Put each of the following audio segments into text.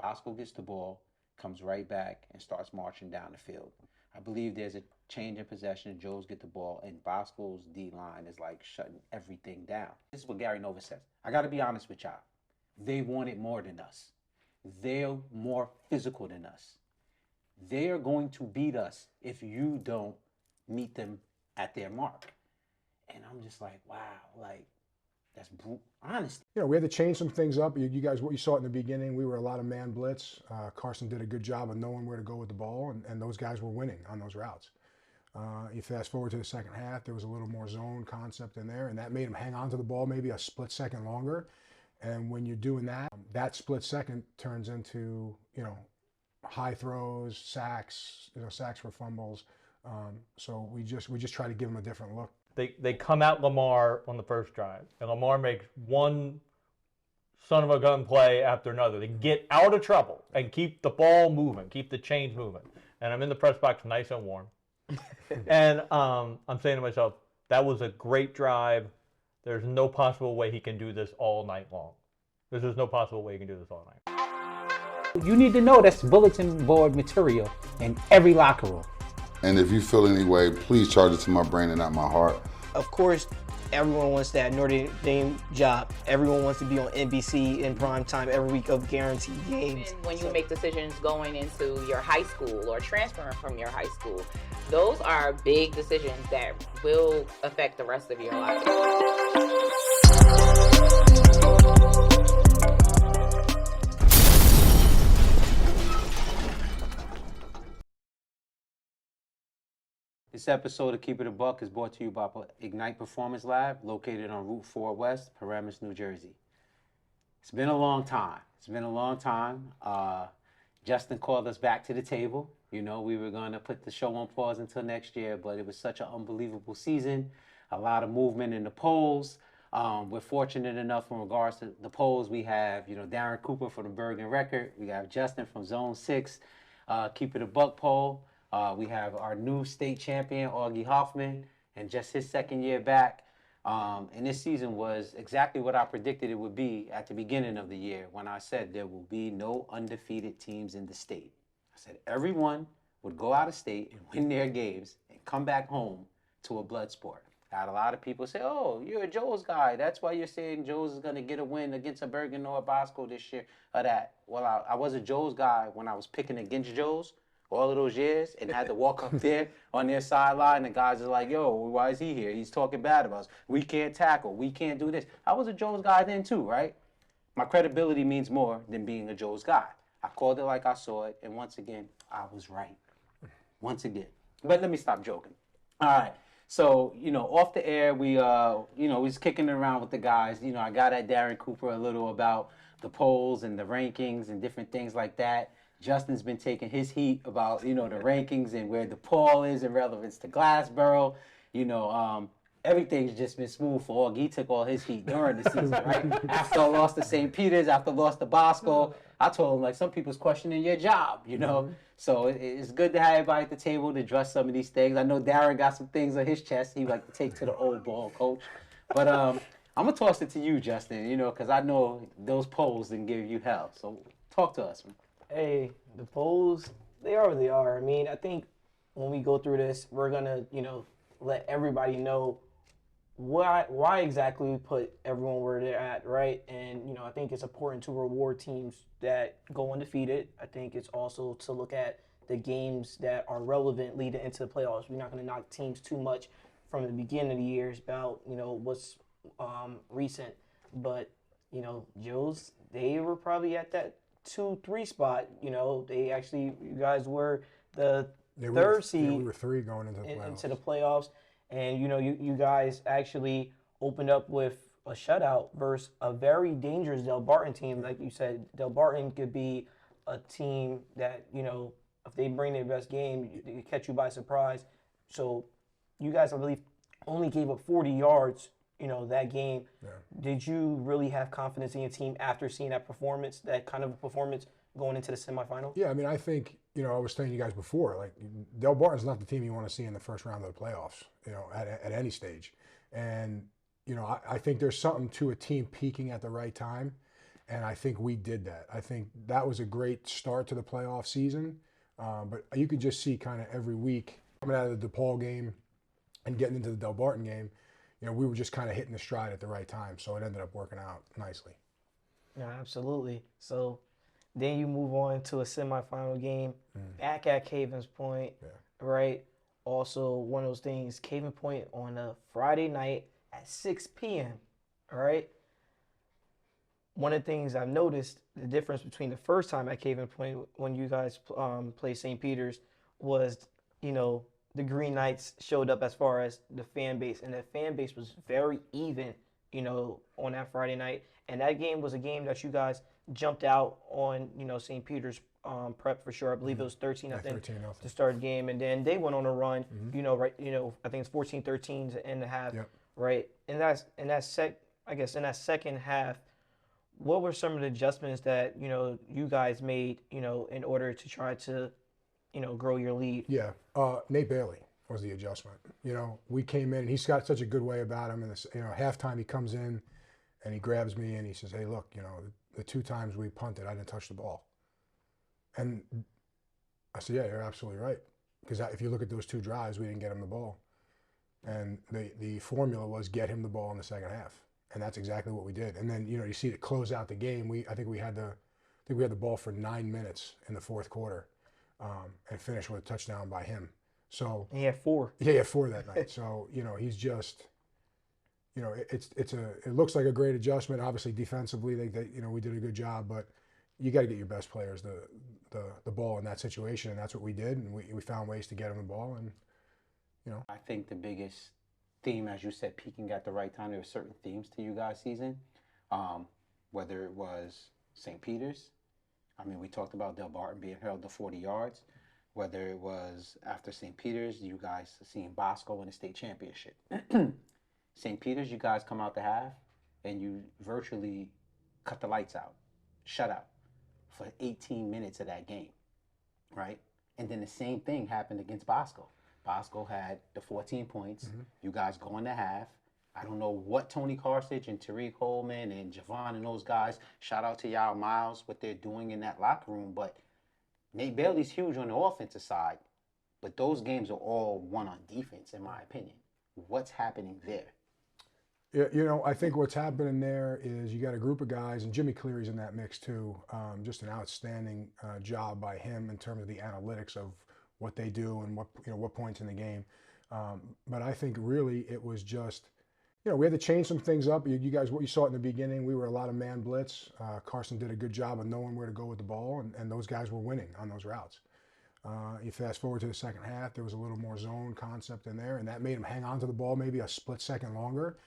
Bosco gets the ball, comes right back, and starts marching down the field. I believe there's a change in possession. Joes get the ball, and Bosco's D line is like shutting everything down. This is what Gary Nova says. I got to be honest with y'all. They want it more than us. They're more physical than us. They are going to beat us if you don't meet them at their mark. And I'm just like, wow, like that's honesty. You know, we had to change some things up. You guys, what you saw in the beginning, we were a lot of man blitz. Carson did a good job of knowing where to go with the ball, and those guys were winning on those routes. You fast forward to the second half, there was a little more zone concept in there, and that made them hang on to the ball maybe a split second longer. And when you're doing that, that split second turns into, you know, high throws, sacks, sacks for fumbles. So we just try to give them a different look. They come at Lamar on the first drive, and Lamar makes one son of a gun play after another. They get out of trouble and keep the ball moving, keep the chains moving. And I'm in the press box nice and warm. And I'm saying to myself, that was a great drive. There's no possible way he can do this all night long. There's just no possible way he can do this all night. You need to know that's bulletin board material in every locker room. And if you feel any way, please charge it to my brain and not my heart. Of course, everyone wants that Notre Dame job. Everyone wants to be on NBC in prime time every week of guaranteed games. When you make decisions going into your high school or transferring from your high school, those are big decisions that will affect the rest of your life. This episode of Keep It a Buck is brought to you by Ignite Performance Lab, located on Route 4 West, Paramus, New Jersey. It's been a long time. Justin called us back to the table. You know, we were going to put the show on pause until next year, but it was such an unbelievable season. A lot of movement in the polls. We're fortunate enough in regards to the polls. We have, Darren Cooper from the Bergen Record. We have Justin from Zone 6, Keep It a Buck poll. We have our new state champion, Augie Hoffmann, and just his second year back. And this season was exactly what I predicted it would be at the beginning of the year when I said there will be no undefeated teams in the state. I said everyone would go out of state and win their games and come back home to a blood sport. I had a lot of people say, oh, you're a Joe's guy. That's why you're saying Joe's is going to get a win against a Bergen or a Bosco this year or that. Well, I was a Joe's guy when I was picking against Joe's all of those years and had to walk up there on their sideline. And guys are like, yo, why is he here? He's talking bad about us. We can't tackle. We can't do this. I was a Joe's guy then too, right? My credibility means more than being a Joe's guy. I called it like I saw it. And once again, I was right. Once again. But let me stop joking. All right. So, off the air, we was kicking it around with the guys. I got at Darren Cooper a little about the polls and the rankings and different things like that. Justin's been taking his heat about, the rankings and where DePaul is in relevance to Glassboro. Everything's just been smooth for Augie. He took all his heat during the season, right? After I lost to St. Peter's, after I lost to Bosco, I told him, like, some people's questioning your job, So it's good to have everybody at the table to address some of these things. I know Darren got some things on his chest he'd like to take to the old ball coach. But I'm going to toss it to you, Justin, because I know those polls didn't give you hell. So talk to us, man. Hey, the polls, they are what they are. I mean, I think when we go through this, we're going to, let everybody know why exactly we put everyone where they're at, right? And, I think it's important to reward teams that go undefeated. I think it's also to look at the games that are relevant leading into the playoffs. We're not going to knock teams too much from the beginning of the year. It's about, what's recent. But, Joe's, they were probably at that 2-3 spot. You guys were the third seed. We were 3 going into the playoffs. And, you guys actually opened up with a shutout versus a very dangerous Del Barton team. Like you said, Del Barton could be a team that, if they bring their best game, they could catch you by surprise. So you guys, I believe, only gave up 40 yards, that game. Yeah. Did you really have confidence in your team after seeing that performance, that kind of performance going into the semifinal? Yeah, I mean, I think, I was telling you guys before, like, Del Barton's not the team you want to see in the first round of the playoffs, at any stage. And, I think there's something to a team peaking at the right time. And I think we did that. I think that was a great start to the playoff season. But you could just see kind of every week coming out of the DePaul game and getting into the Del Barton game, we were just kind of hitting the stride at the right time. So it ended up working out nicely. Yeah, absolutely. So then you move on to a semifinal game back at Cavens Point, right? Also, one of those things, Caven Point on a Friday night at 6 p.m., all right? One of the things I've noticed, the difference between the first time at Caven Point when you guys played St. Peter's was, the Green Knights showed up as far as the fan base, and the fan base was very even, on that Friday night. And that game was a game that you guys jumped out on, St. Peter's prep for sure. I believe it was 13, I think, 13-0 to start the game. And then they went on a run, I think it's 14-13 to end the half, right? And in that second half, what were some of the adjustments that, you guys made, in order to try to, grow your lead? Yeah, Nate Bailey was the adjustment. We came in, and he's got such a good way about him. And halftime he comes in, and he grabs me and he says, "Hey, look, the 2 times we punted, I didn't touch the ball." And I said, "Yeah, you're absolutely right. Because if you look at those 2 drives, we didn't get him the ball. And the formula was get him the ball in the second half, and that's exactly what we did. And then you see it close out the game. I think we had the ball for 9 minutes in the fourth quarter, and finished with a touchdown by him. So he had 4. Yeah, he had 4 that night. So he's just, it looks like a great adjustment. Obviously, defensively, we did a good job, but you got to get your best players the ball in that situation, and that's what we did. And we found ways to get them the ball, and I think the biggest theme, as you said, peaking at the right time. There were certain themes to you guys' season, whether it was St. Peter's. I mean, we talked about Del Barton being held to 40 yards. Whether it was after St. Peter's, you guys seeing Bosco win the state championship. St. Peter's, you guys come out the half, and you virtually cut the lights out, shut out for 18 minutes of that game, right? And then the same thing happened against Bosco. Bosco had the 14 points. You guys go in the half. I don't know what Tony Carstage and Tariq Holman and Javon and those guys, shout out to y'all Miles, what they're doing in that locker room. But Nate Bailey's huge on the offensive side. But those games are all won on defense, in my opinion. What's happening there? Yeah, I think what's happening there is you got a group of guys, and Jimmy Cleary's in that mix too. Just an outstanding job by him in terms of the analytics of what they do and what points in the game. But I think really it was just, we had to change some things up. You guys, what you saw in the beginning, we were a lot of man blitz. Carson did a good job of knowing where to go with the ball, and those guys were winning on those routes. You fast forward to the second half, there was a little more zone concept in there, and that made them hang on to the ball maybe a split second longer.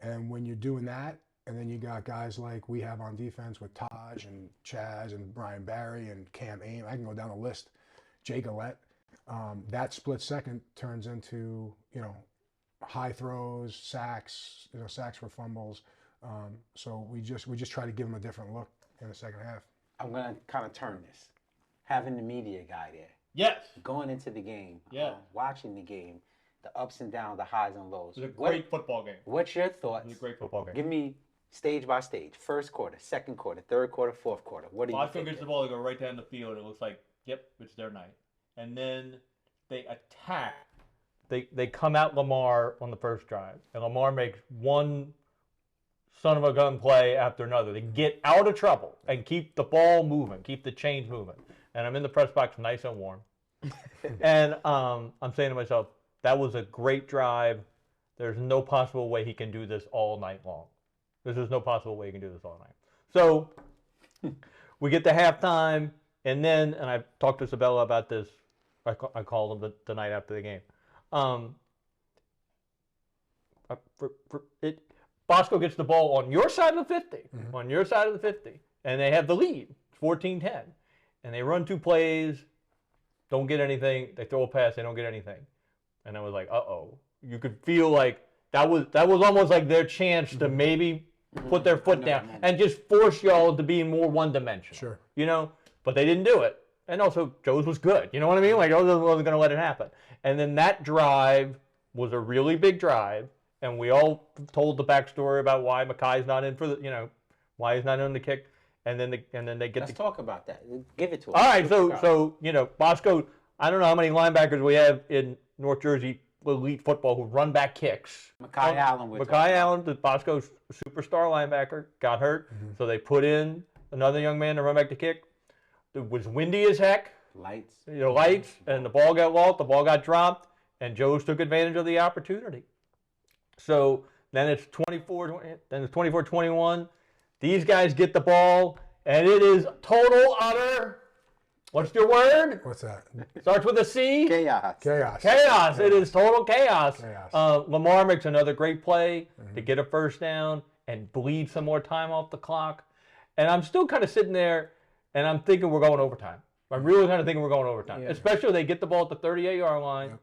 And when you're doing that, and then you got guys like we have on defense with Taj and Chaz and Brian Barry and Cam Aim, I can go down the list, Jay Gillette. That split second turns into, high throws, sacks, sacks for fumbles. So we just try to give them a different look in the second half. I'm going to kind of turn this. Having the media guy there. Yes. Going into the game. Yeah. Watching the game. The ups and downs, the highs and lows. It was a great football game. What's your thoughts? It was a great football game. Give me stage by stage. First quarter, second quarter, third quarter, fourth quarter. What do you think? 5 fingers the ball, they go right down the field. It looks like, yep, it's their night. And then they attack. They come at Lamar on the first drive. And Lamar makes one son of a gun play after another. They get out of trouble and keep the ball moving, keep the chains moving. And I'm in the press box nice and warm. And I'm saying to myself, that was a great drive. There's no possible way he can do this all night long. There's no possible way he can do this all night. So we get to halftime, and I talked to Sabella about this. I called him the night after the game. Bosco gets the ball on your side of the 50, on your side of the 50, and they have the lead, 14-10. And they run 2 plays, don't get anything. They throw a pass, they don't get anything. And I was like, uh-oh. You could feel like that was almost like their chance to maybe put their foot down and just force y'all to be more one-dimensional. Sure. But they didn't do it. And also, Joe's was good. You know what I mean? Like, Joe's wasn't going to let it happen. And then that drive was a really big drive, and we all told the backstory about why Makai's not in for why he's not in the kick. and then they get Let's the. talk about that. Give it to us. All right, so Bosco. I don't know how many linebackers we have in North Jersey elite football who run back kicks. Makai Allen. Makai Allen, the Bosco's superstar linebacker, got hurt, so they put in another young man to run back the kick. It was windy as heck. Lights. Lights, and the ball got lost, the ball got dropped, and Joe's took advantage of the opportunity. So then it's 24-21. These guys get the ball, and it is total, utter, what's your word? What's that? Starts with a C? Chaos. Chaos. It is total chaos. Chaos. Lamar makes another great play to get a first down and bleed some more time off the clock. And I'm still kind of sitting there, and I'm thinking we're going overtime. I'm really kind of thinking we're going overtime, especially when they get the ball at the 38-yard line. Yep.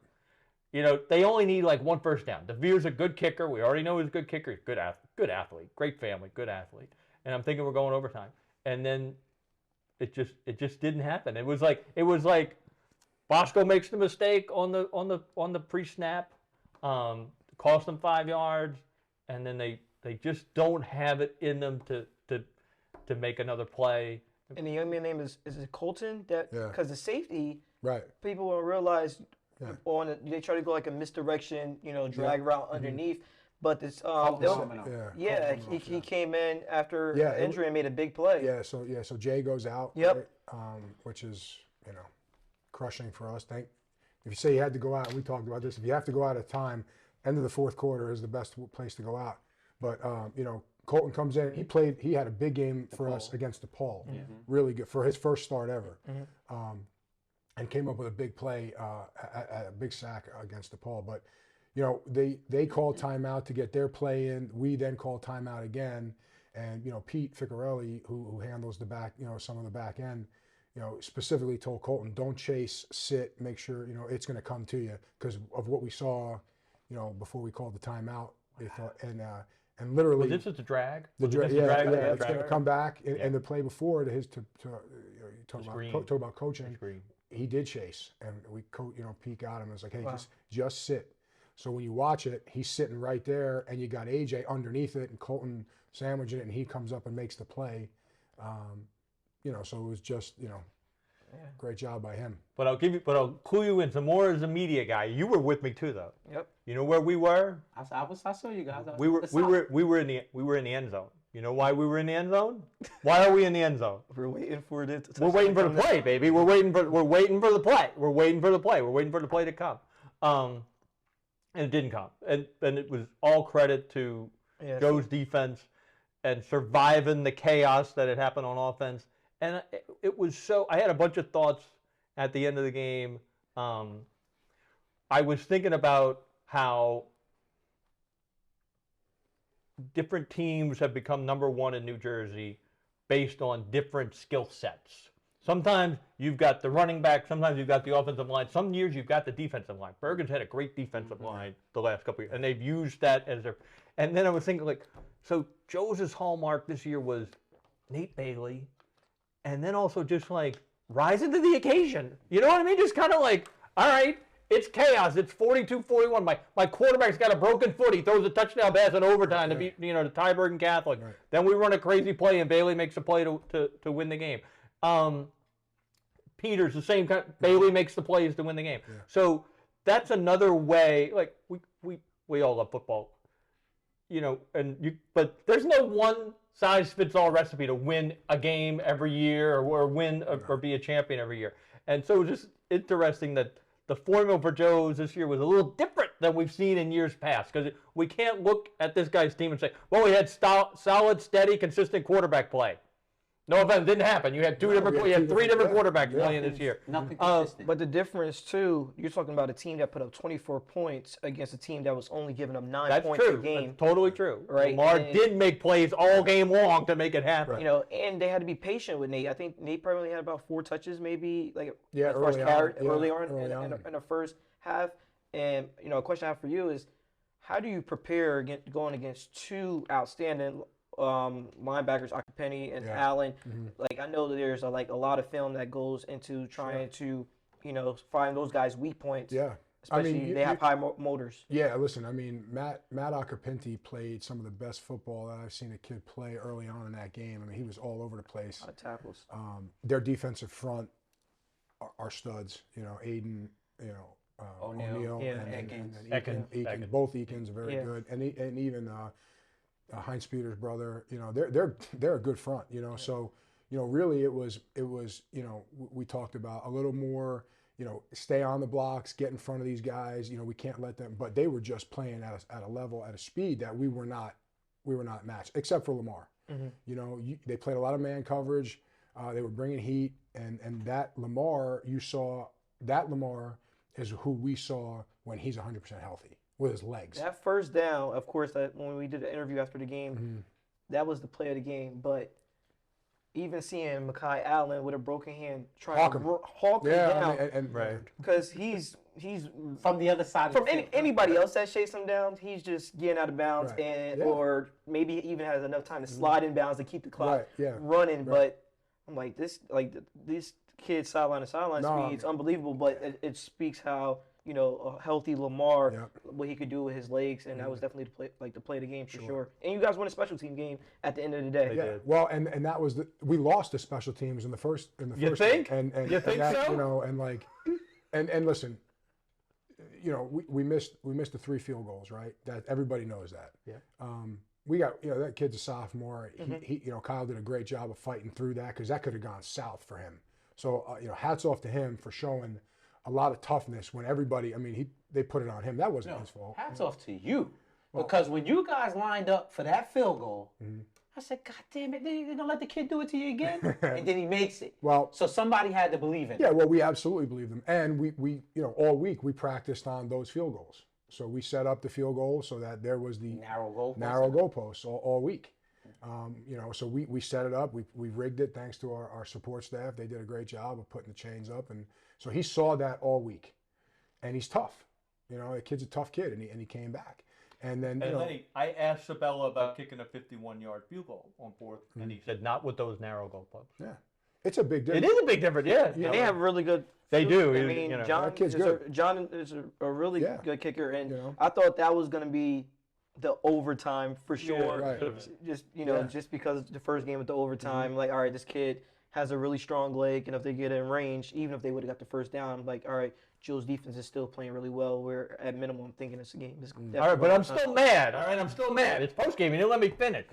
You know, they only need like one first down. DeVere's a good kicker. We already know he's a good kicker. He's a good athlete, great family, good athlete. And I'm thinking we're going overtime. And then it just didn't happen. It was like Bosco makes the mistake on the pre-snap, cost them 5 yards, and then they just don't have it in them to make another play. And the young man's name is it Colton? Because the safety, right? People will realize they try to go like a misdirection, drag route underneath. But this, he came in after injury and made a big play. So Jay goes out. Yep. Right? Which is crushing for us. If you say you had to go out, we talked about this. If you have to go out at time, end of the fourth quarter is the best place to go out. But Colton comes in. He had a big game for us against DePaul. Mm-hmm. Really good for his first start ever. Mm-hmm. And came up with a big play, a big sack against DePaul. But they called timeout to get their play in. We then called timeout again, and Pete Ficcarelli, who handles the back, some of the back end, specifically told Colton, don't chase, sit, make sure it's going to come to you because of what we saw, before we called the timeout. They thought and literally. Was this a drag? It's going to come back. And the play before talk about coaching. He did chase, and Pete got him. And was like, hey, just sit. So when you watch it, he's sitting right there, and you got AJ underneath it, and Colton sandwiching it, and he comes up and makes the play. So it was just great job by him. But I'll clue you in some more as a media guy. You were with me too, though. Yep. You know where we were? I saw you guys. We were in the end zone. You know why we were in the end zone? Why are we in the end zone? We're waiting for it. We're waiting for the play, baby. We're waiting for the play. We're waiting for the play to come. And it didn't come. And it was all credit to Joe's defense and surviving the chaos that had happened on offense. And it was so. I had a bunch of thoughts at the end of the game. I was thinking about how different teams have become number one in New Jersey based on different skill sets. Sometimes you've got the running back, sometimes you've got the offensive line, some years you've got the defensive line. Bergen's had a great defensive line the last couple of years, and they've used that as their. And then I was thinking, so Joe's hallmark this year was Nate Bailey, and then also just rising to the occasion. You know what I mean? Just kind of all right, it's chaos. It's 42-41. My quarterback's got a broken foot. He throws a touchdown pass in overtime to beat to tie Bergen Catholic. Right. Then we run a crazy play and Bailey makes a play to win the game. Peters the same kind. Bailey makes the plays to win the game. Yeah. So that's another way. We all love football, but there's no one size fits all recipe to win a game every year or win or be a champion every year. And so it's just interesting that the formula for Joe's this year was a little different than we've seen in years past because we can't look at this guy's team and say, well, we had solid, steady, consistent quarterback play. No offense, it didn't happen. You had three different quarterbacks playing this year. Nothing consistent. But the difference, too, you're talking about a team that put up 24 points against a team that was only giving up 9 points a game. That's totally true. Right? Lamar did make plays all game long to make it happen. And they had to be patient with Nate. I think Nate probably had about 4 touches, maybe, early on in the first half. And, a question I have for you is, how do you prepare going against 2 outstanding linebackers, Akpenny and Allen? Mm-hmm. I know that there's a lot of film that goes into trying to find those guys' weak points. Yeah. especially they have high motors. Yeah, listen, I mean, Matt Acapinti played some of the best football that I've seen a kid play early on in that game. I mean, he was all over the place. A lot of tackles. Their defensive front are studs. You know, Aiden, you know, O'Neal, yeah, and Ekins. Both Ekins are very good, and even Heinz Peter's brother. You know, they're a good front. You know, so you know, really it was you know, we talked about a little more. You know, stay on the blocks, get in front of these guys. You know, we can't let them. But they were just playing at a level, at a speed that we were not matched, except for Lamar. Mm-hmm. You know, they played a lot of man coverage. They were bringing heat, and that Lamar, you saw that Lamar is who we saw when he's 100% healthy with his legs. That first down, of course, that when we did the interview after the game, that was the play of the game. But even seeing Mekhi Allen with a broken hand trying to hawk him down, right, because he's from the other side. From anybody else that chased him down, he's just getting out of bounds, or maybe he even has enough time to slide in bounds to keep the clock running. But I'm like this kid's sideline to sideline speed is unbelievable. But it speaks how, you know, a healthy Lamar, what he could do with his legs, and that was definitely the play of the game for sure. And you guys won a special team game at the end of the day. Yeah, well, and that was we lost the special teams in the first. You think? And you think so? You know, and like, and listen, you know, we missed the 3 field goals, right? That everybody knows that. Yeah. We got, you know, that kid's a sophomore. He you know, Kyle did a great job of fighting through that because that could have gone south for him. So you know, hats off to him for showing a lot of toughness when everybody. I mean, they put it on him. That wasn't his fault. Hats off to you, because when you guys lined up for that field goal, I said, "God damn it, they're gonna let the kid do it to you again," and then he makes it. Well, so somebody had to believe in him. Yeah, well, we absolutely believe them, and we you know, all week we practiced on those field goals. So we set up the field goal so that there was the narrow goalposts all week. You know, so we set it up. We rigged it thanks to our support staff. They did a great job of putting the chains up, and so he saw that all week, and he's tough. You know, the kid's a tough kid, and he came back. And then, you know, Lenny, I asked Sabella about kicking a 51-yard field goal on 4th, and he said not with those narrow goalposts. Yeah, it's a big difference. It is a big difference. Yeah, and they have really good. They do. I mean, you know, John is a really good kicker, and you know, I thought that was going to be the overtime for sure. Yeah, right. Just you know, just because the first game with the overtime, like, all right, this kid has a really strong leg, and if they get in range, even if they would have got the first down, I'm like, all right, Jules' defense is still playing really well. We're at minimum thinking it's a game. All right, but I'm still mad. All right, I'm still mad. It's post game. You didn't let me finish.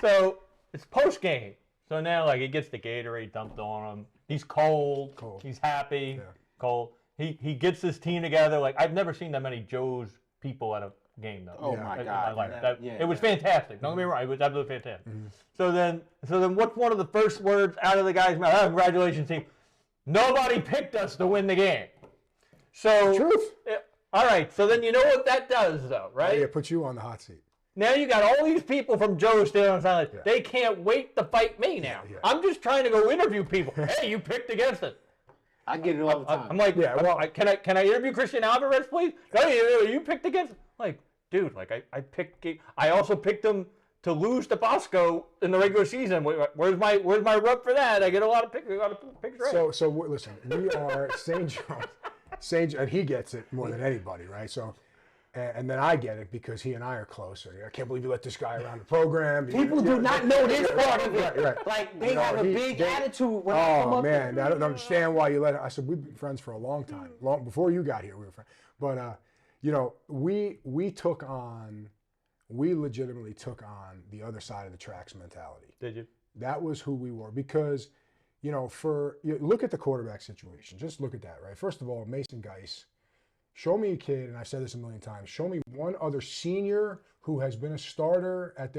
So it's post game. So now, like, he gets the Gatorade dumped on him. He's cold. He's happy. Yeah. Cold. He gets his team together. Like, I've never seen that many Joe's people at a game though. Oh my God! It was fantastic. Don't get me wrong. It was absolutely fantastic. So then, what's one of the first words out of the guy's mouth? Oh, congratulations, team. Nobody picked us to win the game. So, truth. All right. So then you know what that does, though, right? Yeah, put you on the hot seat. Now you got all these people from Joe's standing on the sideline. They can't wait to fight me now. I'm just trying to go interview people. Hey, you picked against it. I get it all the time. I'm like, can I interview Christian Alvarez, please? No, you picked against. Like, dude, like I picked. I also picked him to lose to Bosco in the regular season. Where's my rub for that? I get a lot of picks. Right. So listen, we are St. John's, and he gets it more than anybody, right? So. And then I get it because he and I are close. I can't believe you let this guy around the program. People do not know this part of it. Right. Like, they have a big attitude when I come up. Oh, man, I don't understand why you let it. I said, we've been friends for a long time. Long before you got here, we were friends. But, you know, we legitimately took on the other side of the tracks mentality. Did you? That was who we were because, you know, look at the quarterback situation. Just look at that, right? First of all, Mason Geis. Show me a kid, and I've said this a million times, show me one other senior who has been a starter at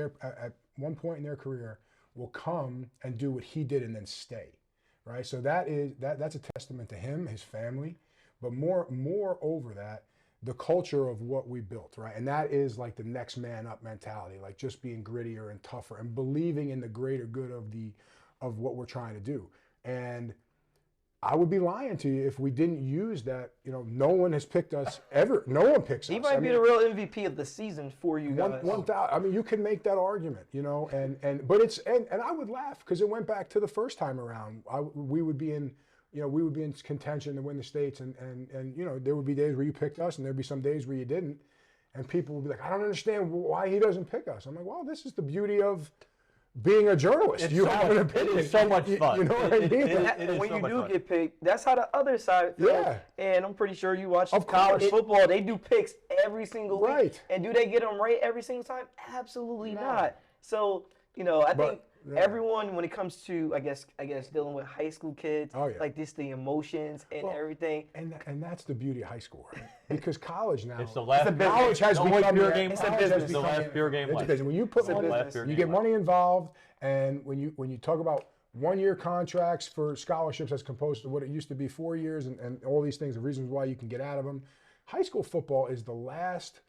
one point in their career will come and do what he did and then stay, right? So that's a testament to him, his family, but more over that, the culture of what we built, right? And that is like the next man up mentality, like just being grittier and tougher and believing in the greater good of what we're trying to do. And I would be lying to you if we didn't use that. You know, no one has picked us ever. No one picks us. He might be the real MVP of the season for you guys. I mean, you can make that argument, you know, but it's and I would laugh because it went back to the first time around. We would be in we would be in contention to win the states, and there would be days where you picked us, and there'd be some days where you didn't, and people would be like, I don't understand why he doesn't pick us. I'm like, well, this is the beauty of being a journalist. You have an opinion. It's so much fun. You know what I mean? And when you do get picked, that's how the other side feels. Yeah. And I'm pretty sure you watch Of college course. football. They do picks every single week. Right. And do they get them right every single time? Absolutely not. So, I think everyone, when it comes to, I guess dealing with high school kids, Oh, yeah. like this, the emotions and everything. And that's the beauty of high school, right? Because college now, It's the last college has the only become pure the- game. college It's has the become last pure game left. education. When you put It's a money, business. you get money involved, and when you talk about 1-year contracts for scholarships as opposed to what it used to be 4 years, and all these things, the reasons why you can get out of them. High school football is the last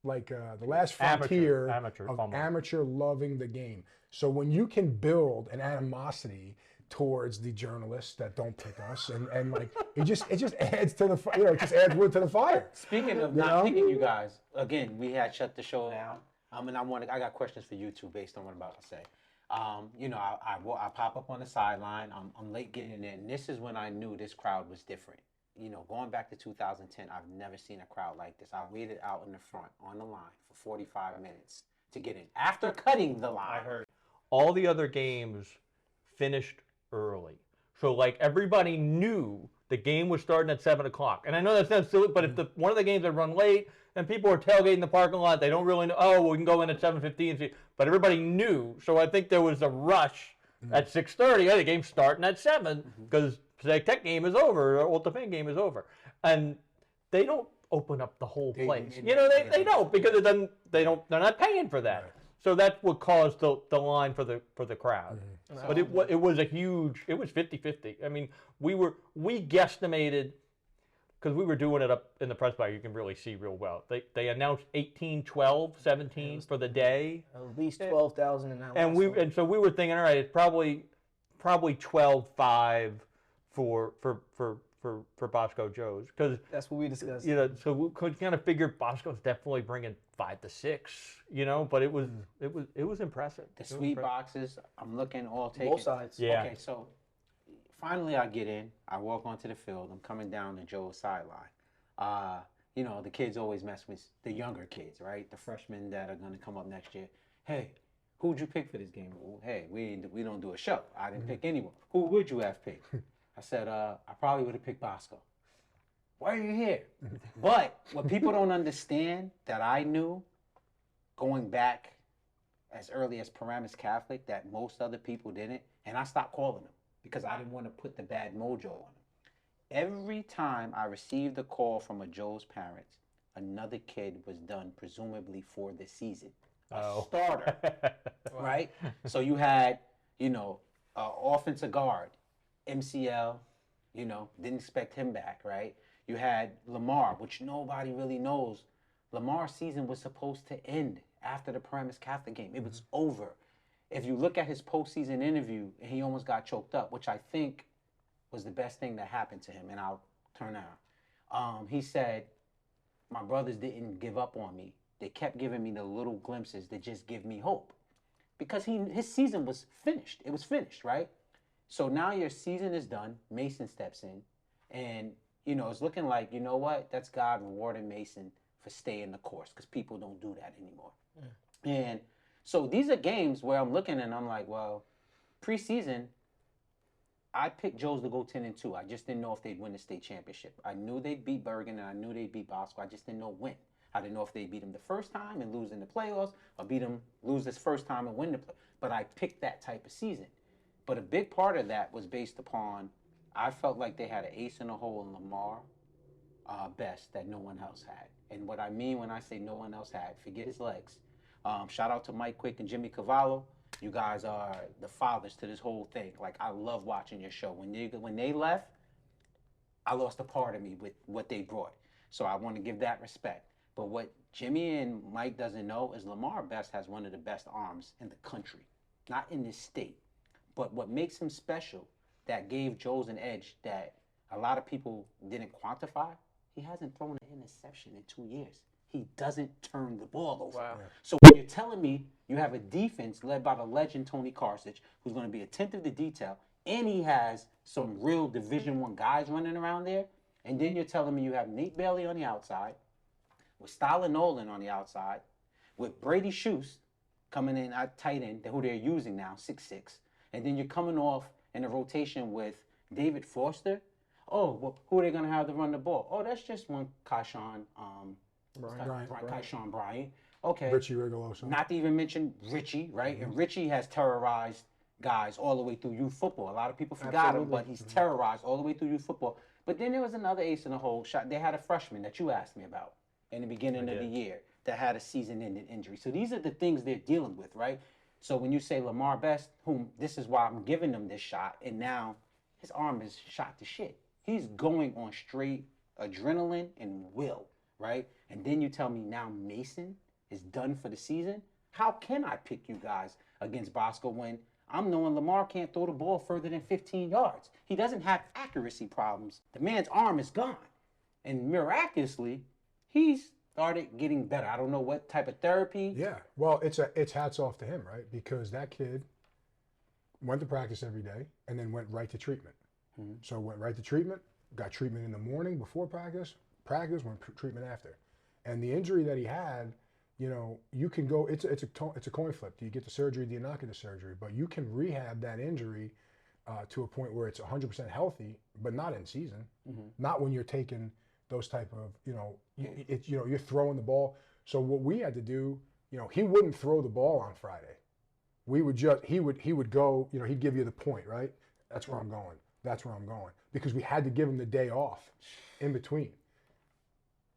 frontier amateur of fumble. amateur loving the game. So when you can build an animosity towards the journalists that don't pick us, and like it just adds to the it just adds wood to the fire. Speaking of not picking you guys, again, we had shut the show down. And I got questions for you too, based on what I'm about to say. I pop up on the sideline. I'm late getting in there, and this is when I knew this crowd was different. Going back to 2010, I've never seen a crowd like this. I waited out in the front on the line for 45 minutes to get in. After cutting the line, All the other games finished early. So like everybody knew the game was starting at 7 o'clock. And I know that sounds silly, but if one of the games had run late, then people were tailgating in the parking lot. They don't really know, we can go in at 7:15. But everybody knew. So I think there was a rush at 6:30. The game's starting at 7 because the Tech game is over, or the fan game is over. And they don't open up the whole place. They don't, because they're not paying for that. So that's what caused the line for the crowd. But it was 50-50. I mean, we guesstimated, because we were doing it up in the press box, you can really see real well. They announced 18, 12, 17 for the day. At least 12,000 in that. And so we were thinking, all right, it's probably 12.5 for Bosco Joe's, because that's what we discussed. so we could kind of figure Bosco's definitely bringing 5 to 6. But it was impressive. the sweet boxes, I'm looking all taken. Both sides. Yeah. Okay, so finally I get in. I walk onto the field. I'm coming down to Joe's sideline. The kids always mess with the younger kids, right? The freshmen that are going to come up next year. Hey, who'd you pick for this game? Well, hey, we don't do a show. I didn't pick anyone. Who would you have picked? I said, I probably would have picked Bosco. Why are you here? But what people don't understand that I knew going back as early as Paramus Catholic that most other people didn't, and I stopped calling them because I didn't want to put the bad mojo on them. Every time I received a call from a Joe's parents, another kid was done presumably for the season. A starter, right? So you had, offensive guard, MCL, didn't expect him back, right? You had Lamar, which nobody really knows. Lamar's season was supposed to end after the Paramus Catholic game. It was over. If you look at his postseason interview, he almost got choked up, which I think was the best thing that happened to him, and I'll turn out. He said, my brothers didn't give up on me. They kept giving me the little glimpses that just give me hope. Because his season was finished. It was finished, right? So now your season is done. Mason steps in. And, it's looking like, you know what? That's God rewarding Mason for staying the course, because people don't do that anymore. Yeah. And so these are games where I'm looking and I'm like, well, preseason, I picked Joe's to go 10-2. I just didn't know if they'd win the state championship. I knew they'd beat Bergen and I knew they'd beat Bosco. I just didn't know when. I didn't know if they'd beat them the first time and lose in the playoffs, or lose this first time and win the play. But I picked that type of season. But a big part of that was based upon, I felt like they had an ace in the hole in Lamar Best that no one else had. And what I mean when I say no one else had, forget his legs. Shout out to Mike Quick and Jimmy Cavallo. You guys are the fathers to this whole thing. Like, I love watching your show. When they left, I lost a part of me with what they brought. So I want to give that respect. But what Jimmy and Mike doesn't know is Lamar Best has one of the best arms in the country. Not in this state. But what makes him special, that gave Joe's an edge that a lot of people didn't quantify, he hasn't thrown an interception in 2 years. He doesn't turn the ball over. Wow. So when you're telling me you have a defense led by the legend Tony Carthage, who's going to be attentive to detail, and he has some real Division I guys running around there, and then you're telling me you have Nate Bailey on the outside, with Styler Nolan on the outside, with Brady Schust coming in at tight end, who they're using now, 6'6", and then you're coming off in a rotation with David Foster. Oh, well, who are they going to have to run the ball? Oh, that's just one Keyshawn Bryant. Okay. Richie Rigoloso. Not to even mention Richie, right? And Richie has terrorized guys all the way through youth football. A lot of people forgot him, but he's terrorized all the way through youth football. But then there was another ace in the hole shot. They had a freshman that you asked me about in the beginning of the year that had a season-ending injury. So these are the things they're dealing with, right? So when you say Lamar Best, whom this is why I'm giving him this shot, and now his arm is shot to shit. He's going on straight adrenaline and will, right? And then you tell me now Mason is done for the season. How can I pick you guys against Bosco when I'm knowing Lamar can't throw the ball further than 15 yards? He doesn't have accuracy problems. The man's arm is gone. And miraculously, he's started getting better. I don't know what type of therapy. Yeah, well, it's hats off to him, right? Because that kid went to practice every day and then went right to treatment. So went right to treatment, got treatment in the morning before practice, went treatment after. And the injury that he had, you know, you can go, it's a coin flip. Do you get the surgery, do you not get the surgery? But you can rehab that injury to a point where it's 100% healthy, but not in season. Not when you're taking those type of, you know, you're throwing the ball. So what we had to do, you know, he wouldn't throw the ball on Friday. We would just, he would go, you know, he'd give you the point, right? That's where I'm going. That's where I'm going. Because we had to give him the day off in between.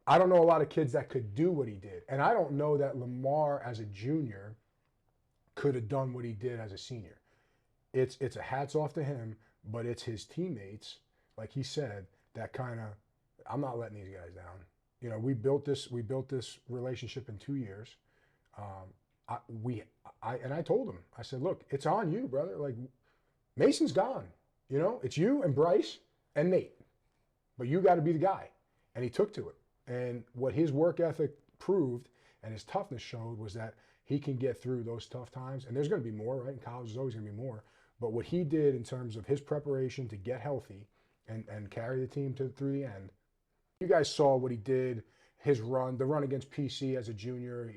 I don't know a lot of kids that could do what he did. And I don't know that Lamar as a junior could have done what he did as a senior. It's a hats off to him, but it's his teammates, like he said, that kind of, I'm not letting these guys down. You know, we built this relationship in 2 years. And I told him, I said, look, it's on you, brother. Like, Mason's gone. You know, it's you and Bryce and Nate. But you got to be the guy. And he took to it. And what his work ethic proved and his toughness showed was that he can get through those tough times. And there's going to be more, right? In college, there's always going to be more. But what he did in terms of his preparation to get healthy and carry the team through the end, you guys saw what he did, his run, the run against PC as a junior.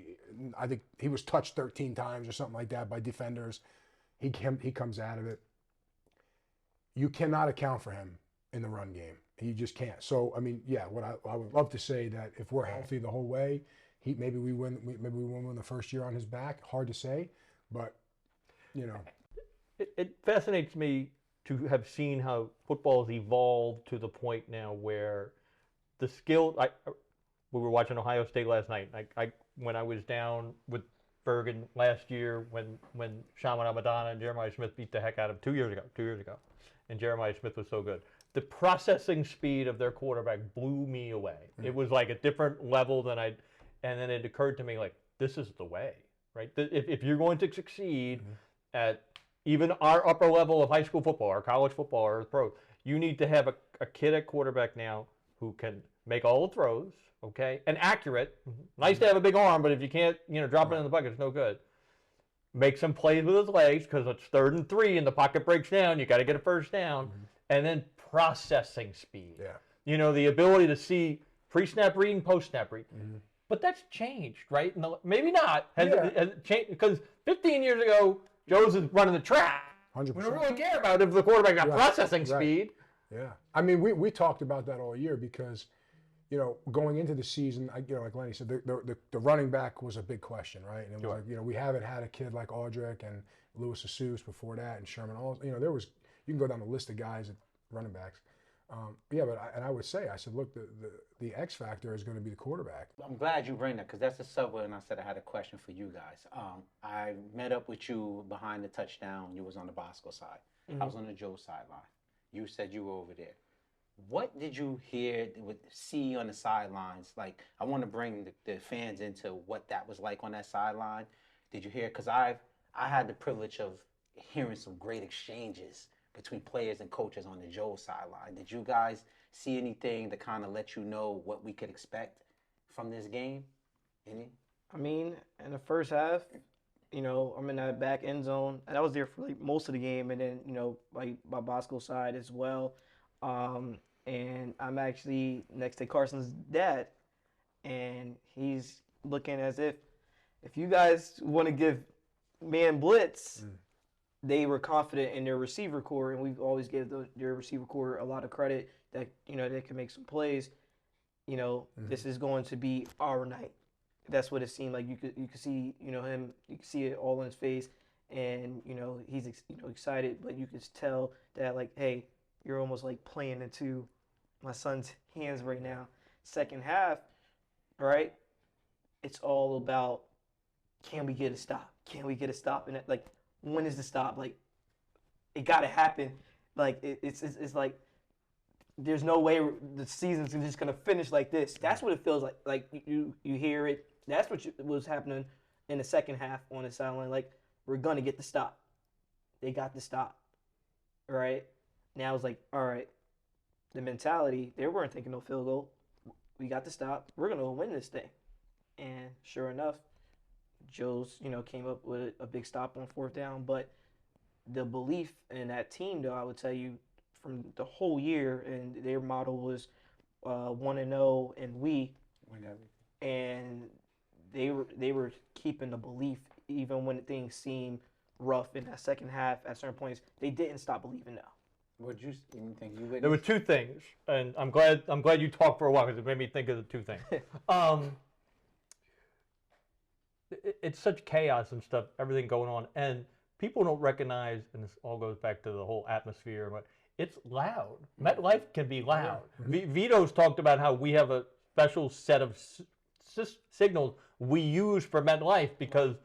I think he was touched 13 times or something like that by defenders. He comes out of it. You cannot account for him in the run game. You just can't. So, I mean, yeah, what I would love to say that if we're healthy the whole way, maybe we win the first year on his back. Hard to say, but, you know. It fascinates me to have seen how football has evolved to the point now where the skill. We were watching Ohio State last night. When I was down with Bergen last year, when Shaman Amadana and Jeremiah Smith beat the heck out of him 2 years ago, and Jeremiah Smith was so good. The processing speed of their quarterback blew me away. It was like a different level and then it occurred to me, like, this is the way, right? If you're going to succeed at even our upper level of high school football or college football or pro, you need to have a kid at quarterback now who can make all the throws, okay, and accurate. Nice to have a big arm, but if you can't, drop it in the bucket, it's no good. Make some plays with his legs because it's 3rd and 3 and the pocket breaks down. You got to get a first down. And then processing speed. Yeah. The ability to see pre-snap read and post-snap read. But that's changed, right? Maybe not. Has it changed? Because 15 years ago, Joe's is running the track. 100%. We don't really care about if the quarterback got processing speed. Yeah. I mean, we talked about that all year because, going into the season, like Lenny said, the running back was a big question, right? And it was like, we haven't had a kid like Audric and Louis Asus before that and Sherman. There was, you can go down the list of guys at running backs. I would say, I said, look, the X factor is going to be the quarterback. I'm glad you bring that because that's the subway, and I said I had a question for you guys. I met up with you behind the touchdown. You was on the Bosco side. I was on the Joe sideline. You said you were over there. What did you hear, see on the sidelines? Like, I want to bring the fans into what that was like on that sideline. Did you hear? Because I had the privilege of hearing some great exchanges between players and coaches on the Joe sideline. Did you guys see anything to kind of let you know what we could expect from this game? Any? I mean, in the first half, I'm in that back end zone, and I was there for like most of the game, and then like by Bosco's side as well. And I'm actually next to Carson's dad, and he's looking as if you guys want to give man blitz, they were confident in their receiver core, and we've always gave their receiver core a lot of credit that they can make some plays. This is going to be our night. That's what it seemed like. You could see him. You could see it all in his face, and he's excited, but you could tell that like, hey, you're almost like playing into my son's hands right now. Second half, right? It's all about, can we get a stop? Can we get a stop? And like, when is the stop? Like, it got to happen. Like it's like there's no way the season's just gonna finish like this. That's what it feels like. Like you hear it. That's what was happening in the second half on the sideline. Like, we're gonna get the stop. They got the stop, right? Now it's like, all right, the mentality. They weren't thinking no field goal. We got the stop. We're gonna win this thing. And sure enough, Joe's came up with a big stop on fourth down. But the belief in that team, though, I would tell you, from the whole year, and their model was 1-0 and we, and they were keeping the belief even when things seemed rough in that second half. At certain points, they didn't stop believing. Now, What you think you witnessed? There were two things, and I'm glad you talked for a while because it made me think of the two things. It's such chaos and stuff, everything going on, and people don't recognize, and this all goes back to the whole atmosphere, but it's loud. MetLife can be loud. Vito's talked about how we have a special set of signals we use for MetLife because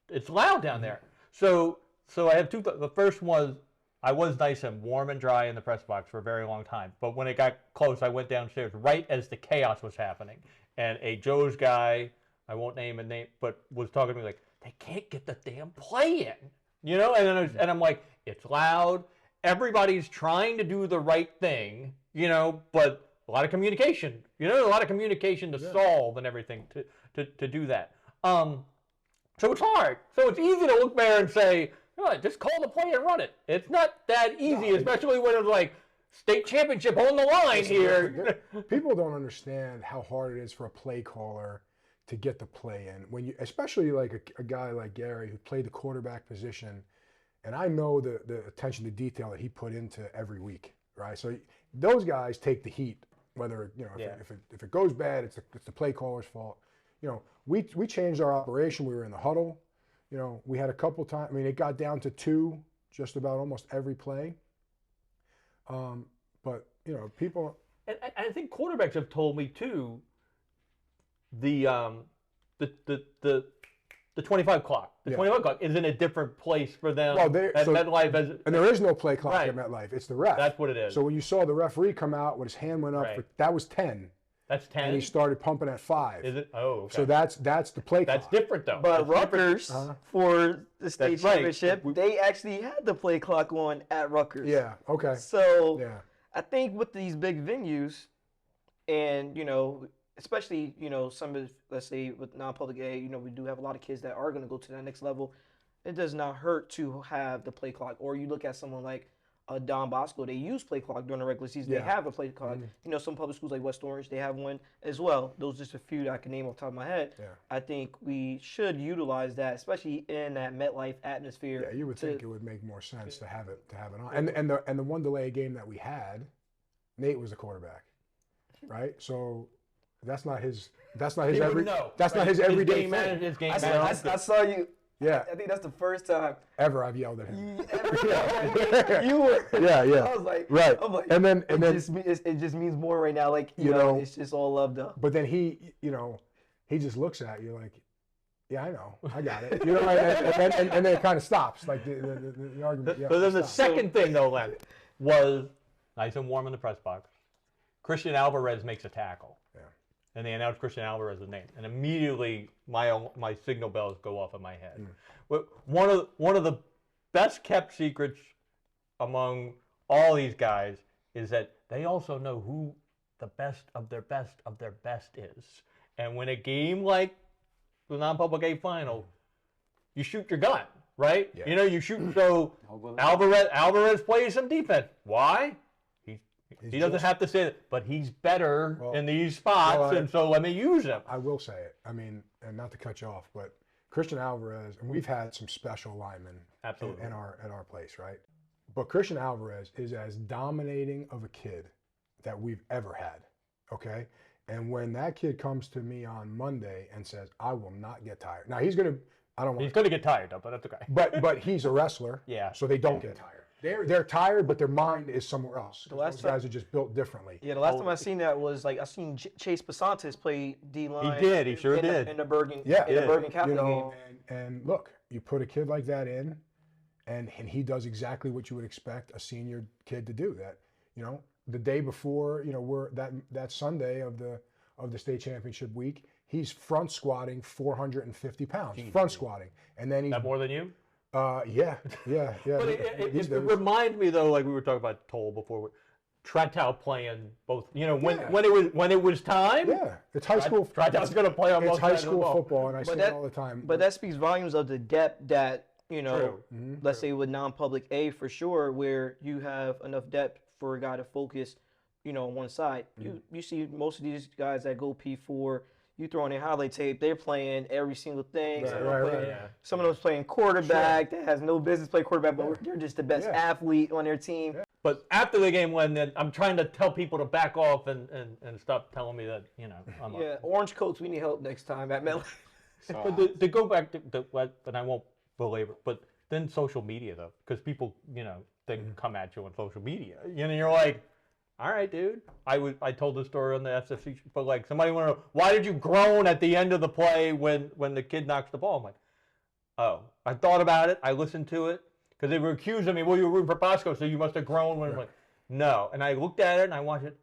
it's loud down there. So I have two. The first was, I was nice and warm and dry in the press box for a very long time. But when it got close, I went downstairs right as the chaos was happening. And a Joe's guy, I won't name a name, but was talking to me like, they can't get the damn play in. And I'm like, it's loud. Everybody's trying to do the right thing, but a lot of communication, a lot of communication to solve and everything to do that. So it's hard. So it's easy to look there and say, just call the play and run it. It's not that easy, especially when it's like state championship on the line here. People don't understand how hard it is for a play caller to get the play in. When especially like a guy like Gary who played the quarterback position, and I know the attention to detail that he put into every week, right? So those guys take the heat, whether if it goes bad, it's the play caller's fault. We changed our operation. We were in the huddle. We had a couple times. I mean, it got down to 2 just about almost every play. But people. And I think quarterbacks have told me too. The 25 clock. The 25 clock is in a different place for them at MetLife. And there is no play clock at MetLife. It's the ref. That's what it is. So when you saw the referee come out when his hand went up, that was 10. That's 10. And he started pumping at 5. Is it? Oh, okay. So that's the play clock. That's different though. But Rutgers, for the state championship, they actually had the play clock on at Rutgers. Yeah, okay. So I think with these big venues, and especially some of, let's say with non-public A, we do have a lot of kids that are going to go to that next level. It does not hurt to have the play clock. Or you look at someone like Don Bosco, they use play clock during the regular season. They have a play clock. Some public schools like West Orange, they have one as well. Those are just a few that I can name off the top of my head. I think we should utilize that, especially in that MetLife atmosphere. Yeah, you would think it would make more sense to have it on. And the one delay game that we had, Nate was the quarterback, right? So that's not his everyday thing. I saw you. Yeah. I think that's the first time ever I've yelled at him. You were. Yeah. I was like, right. And then it just means more right now. Like it's just all loved up. But then he just looks at you like, yeah, I know, I got it. And then it kind of stops, like the argument. So then the second thing though, Len, was nice and warm in the press box. Christian Alvarez makes a tackle. And they announced Christian Alvarez's name, and immediately my signal bells go off in my head. One of the best kept secrets among all these guys is that they also know who the best of their best of their best is. And when a game like the non-public A final, you shoot your gun, right? Yeah. You know, you shoot. So Alvarez plays some defense. Why? He doesn't have to say that, but he's better in these spots, and so let me use him. I will say it. I mean, and not to cut you off, but Christian Alvarez, and we've had some special linemen Absolutely. at our place, right? But Christian Alvarez is as dominating of a kid that we've ever had, okay? And when that kid comes to me on Monday and says, I will not get tired. Now, he's going to get tired, though, but that's okay. But he's a wrestler, yeah. So they don't get tired. They're tired, but their mind is somewhere else. Those guys are just built differently. Yeah, the last time I seen that was like I seen Chase Basantes play D-line. He did. He sure did. In the Bergen, yeah, in the Bergen Capital game. And look, you put a kid like that in, and he does exactly what you would expect a senior kid to do. That, you know, the day before, you know, we're that Sunday of the state championship week, he's front squatting 450 pounds. Front squatting, and then he's that more than you. Yeah. But it reminds me though, like we were talking about Toll before, C.L.T.A playing both. You know, when it was time. Yeah, it's high school. C.L.T.A's going to play on it's both high sides of the school ball. football, and I say it all the time. But that speaks volumes of the depth that, you know, True. let's say with non-public A for sure, where you have enough depth for a guy to focus, you know, on one side. You see most of these guys that go P4. You throw on their highlight tape, they're playing every single thing. Some of them's playing quarterback that has no business playing quarterback, but they're just the best athlete on their team. But after the game, when I'm trying to tell people to back off and stop telling me that, you know, I'm orange coats, we need help next time at Mel. But to go back to what, and I won't belabor, but then social media though, because people, you know, they can come at you on social media. You know, you're like, all right, dude. I told the story on the SFC, but like somebody wanted to know, why did you groan at the end of the play when the kid knocks the ball? I'm like, oh, I thought about it. I listened to it because they were accusing me. Well, you were rooting for Bosco, so you must have groaned. When I'm like, no. And I looked at it and I watched it.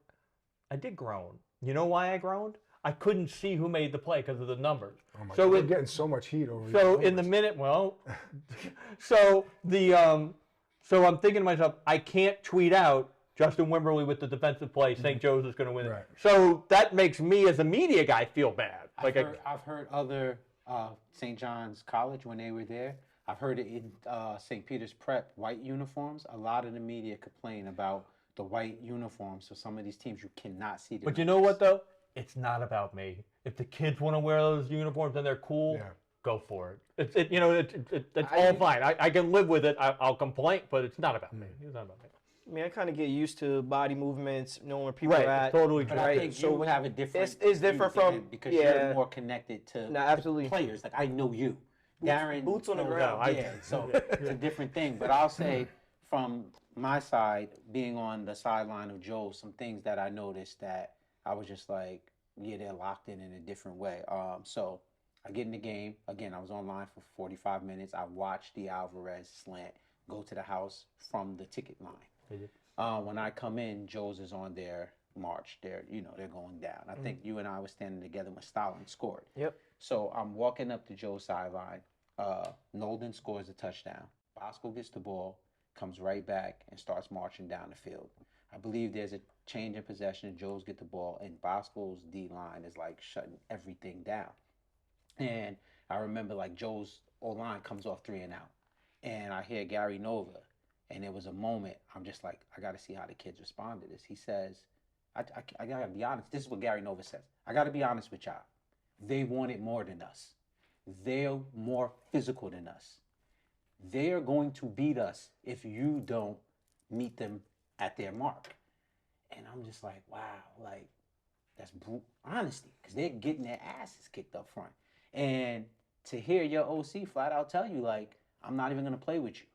I did groan. You know why I groaned? I couldn't see who made the play because of the numbers. Oh my God. We're getting so much heat over here. So in the minute, so I'm thinking to myself, I can't tweet out Justin Wimberly with the defensive play, St. Joe's is going to win it. So that makes me as a media guy feel bad. I've heard other St. John's College when they were there. I've heard it in St. Peter's Prep, white uniforms. A lot of the media complain about the white uniforms. So some of these teams, you cannot see them. But you know what, though? It's not about me. If the kids want to wear those uniforms and they're cool, go for it. It's all fine. I can live with it. I'll complain, but it's not about me. It's not about me. I mean, I kind of get used to body movements, knowing where people are at. Totally true. But I think you have a different. It's different from because you're more connected to absolutely. The players. Like I know you, Darren. Boots on the ground. So it's a different thing. But I'll say from my side, being on the sideline of Joe, some things that I noticed that I was just like, yeah, they're locked in a different way. So I get in the game again. I was online for 45 minutes. I watched the Alvarez slant go to the house from the ticket line. When I come in, Joe's is on their march. They're going down. I think you and I were standing together when Stalin scored. Yep. So I'm walking up to Joe's sideline. Nolden scores a touchdown. Bosco gets the ball, comes right back, and starts marching down the field. I believe there's a change in possession. Joe's get the ball, and Bosco's D-line is like shutting everything down. And I remember like Joe's O-line comes off 3 and out. And I hear Gary Nova. And there was a moment, I'm just like, I got to see how the kids respond to this. He says, I got to be honest. This is what Gary Nova says. I got to be honest with y'all. They want it more than us. They're more physical than us. They are going to beat us if you don't meet them at their mark. And I'm just like, wow, like, that's brutal honesty. Because they're getting their asses kicked up front. And to hear your OC flat out tell you, like, I'm not even going to play with you.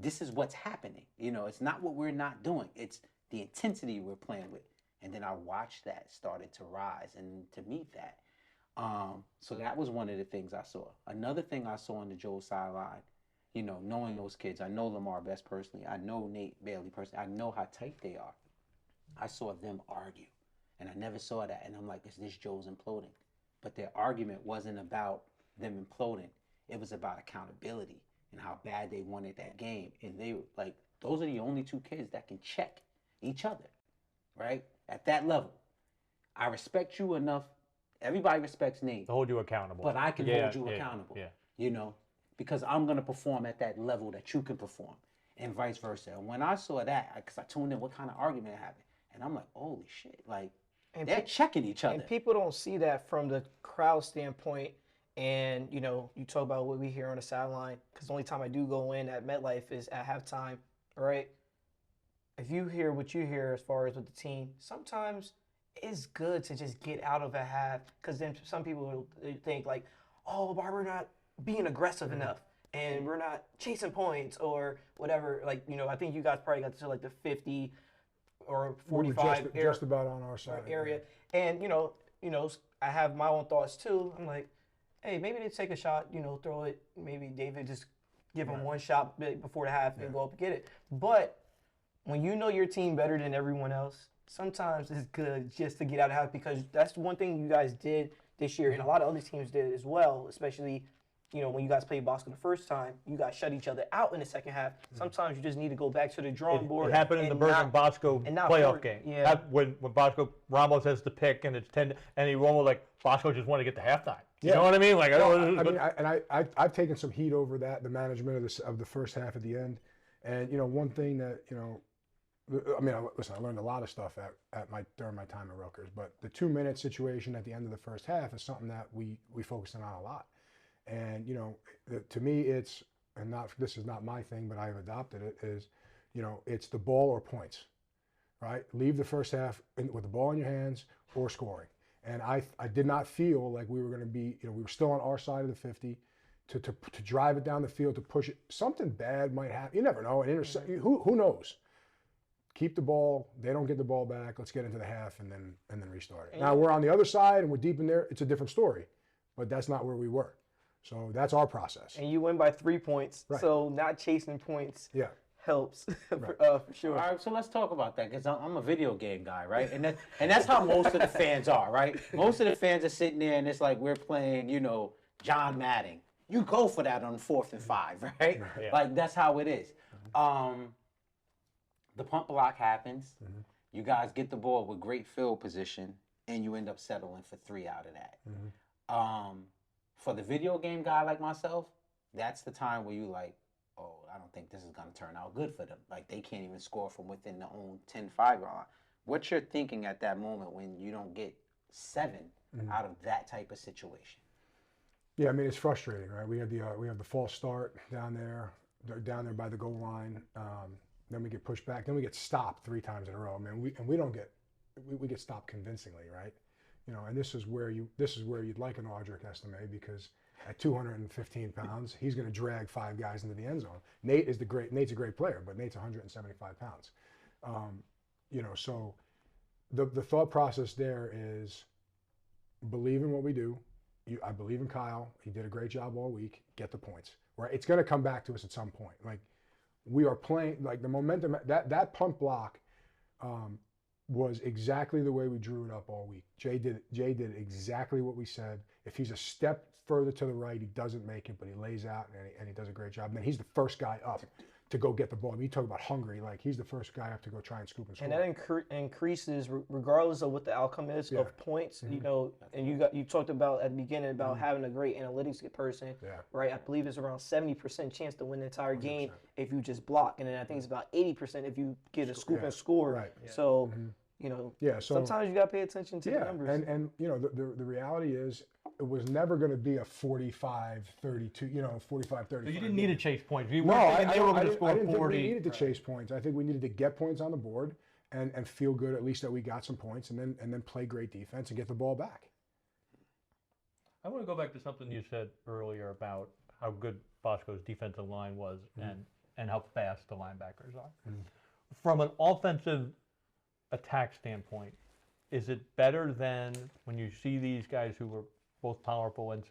This is what's happening. You know, it's not what we're not doing. It's the intensity we're playing with. And then I watched that started to rise and to meet that. So that was one of the things I saw. Another thing I saw on the Joe sideline, you know, knowing those kids, I know Lamar Best personally. I know Nate Bailey personally. I know how tight they are. I saw them argue. And I never saw that. And I'm like, is this Joe's imploding? But their argument wasn't about them imploding. It was about accountability and how bad they wanted that game. And they were like, those are the only two kids that can check each other, right? At that level. I respect you enough. Everybody respects Nate. To hold you accountable. But I can hold you accountable. Yeah. You know, because I'm going to perform at that level that you can perform, and vice versa. And when I saw that, because I tuned in what kind of argument happened, and I'm like, holy shit, like, And they're checking each other. And people don't see that from the crowd standpoint. And, you know, you talk about what we hear on the sideline, because the only time I do go in at MetLife is at halftime, right? If you hear what you hear as far as with the team, sometimes it's good to just get out of a half, because then some people will think like, oh, why we're not being aggressive enough and we're not chasing points or whatever. Like, you know, I think you guys probably got to like the 50 or 45 just about on our side area. And, you know, I have my own thoughts too. I'm like, hey, maybe they take a shot, you know, throw it. Maybe David just give him one shot before the half and go up and get it. But when you know your team better than everyone else, sometimes it's good just to get out of the half, because that's one thing you guys did this year, and a lot of other teams did as well, especially, you know, when you guys played Boston the first time, you guys shut each other out in the second half. Sometimes you just need to go back to the drawing board. It happened in the Bergen Bosco playoff game. Yeah. When Bosco, Ramos has the pick and it's 10, and he almost like Bosco just wanted to get to halftime. You know what I mean? Like, I've taken some heat over that, the management of the first half at the end. And, you know, one thing that, you know, I mean, listen, I learned a lot of stuff during my time at Rutgers, but the 2-minute situation at the end of the first half is something that we focused on a lot. And, you know, to me, it's, and this is not my thing, but I've adopted it, is, you know, it's the ball or points, right? Leave the first half with the ball in your hands or scoring. And I did not feel like we were going to be, you know, we were still on our side of the 50 to drive it down the field, to push it. Something bad might happen. You never know. Who knows? Keep the ball. They don't get the ball back. Let's get into the half and then restart it. Now we're on the other side and we're deep in there. It's a different story, but that's not where we were. So that's our process. And you win by 3 points. Right. So not chasing points helps for sure. All right, so let's talk about that, because I'm a video game guy, right? And that's how most of the fans are, right? Most of the fans are sitting there and it's like we're playing, you know, John Madden. You go for that on 4th and 5, right? Yeah. Like, that's how it is. The pump block happens. You guys get the ball with great field position, and you end up settling for 3 out of that. For the video game guy like myself, that's the time where you like, oh, I don't think this is going to turn out good for them. Like, they can't even score from within their own 10-5 line. What you're thinking at that moment when you don't get 7 out of that type of situation? Yeah, I mean, it's frustrating, right? We have the false start down there by the goal line. Then we get pushed back. Then we get stopped 3 times in a row. I mean, we get stopped convincingly, right? You know, and this is where you'd like an Audric Estime, because at 215 pounds, he's going to drag 5 guys into the end zone. Nate's a great player, but Nate's 175 pounds. You know, so the thought process there is believe in what we do. I believe in Kyle. He did a great job all week. Get the points. Right? It's going to come back to us at some point. Like, we are playing, like, the momentum, that punt block was exactly the way we drew it up all week. Jay did exactly what we said. If he's a step further to the right, he doesn't make it, but he lays out and he does a great job. And then he's the first guy up to go get the ball. I mean, you talk about hungry, like, he's the first guy up to go try and scoop and score. And that increases regardless of what the outcome is of points. You know, and you talked about at the beginning about having a great analytics person, right? I believe it's around 70% chance to win the entire game if you just block, and then I think it's about 80% if you get a scoop and score. Right. So you know, so sometimes you got to pay attention to the numbers. And you know, the reality is, it was never going to be a 45-32, you know, 45-35. So you didn't need to chase points. You No, I didn't think 40. we needed to chase points. I think we needed to get points on the board and feel good at least that we got some points, and then play great defense and get the ball back. I want to go back to something you said earlier about how good Bosco's defensive line was and how fast the linebackers are. From an offensive attack standpoint, is it better than when you see these guys who were both powerful and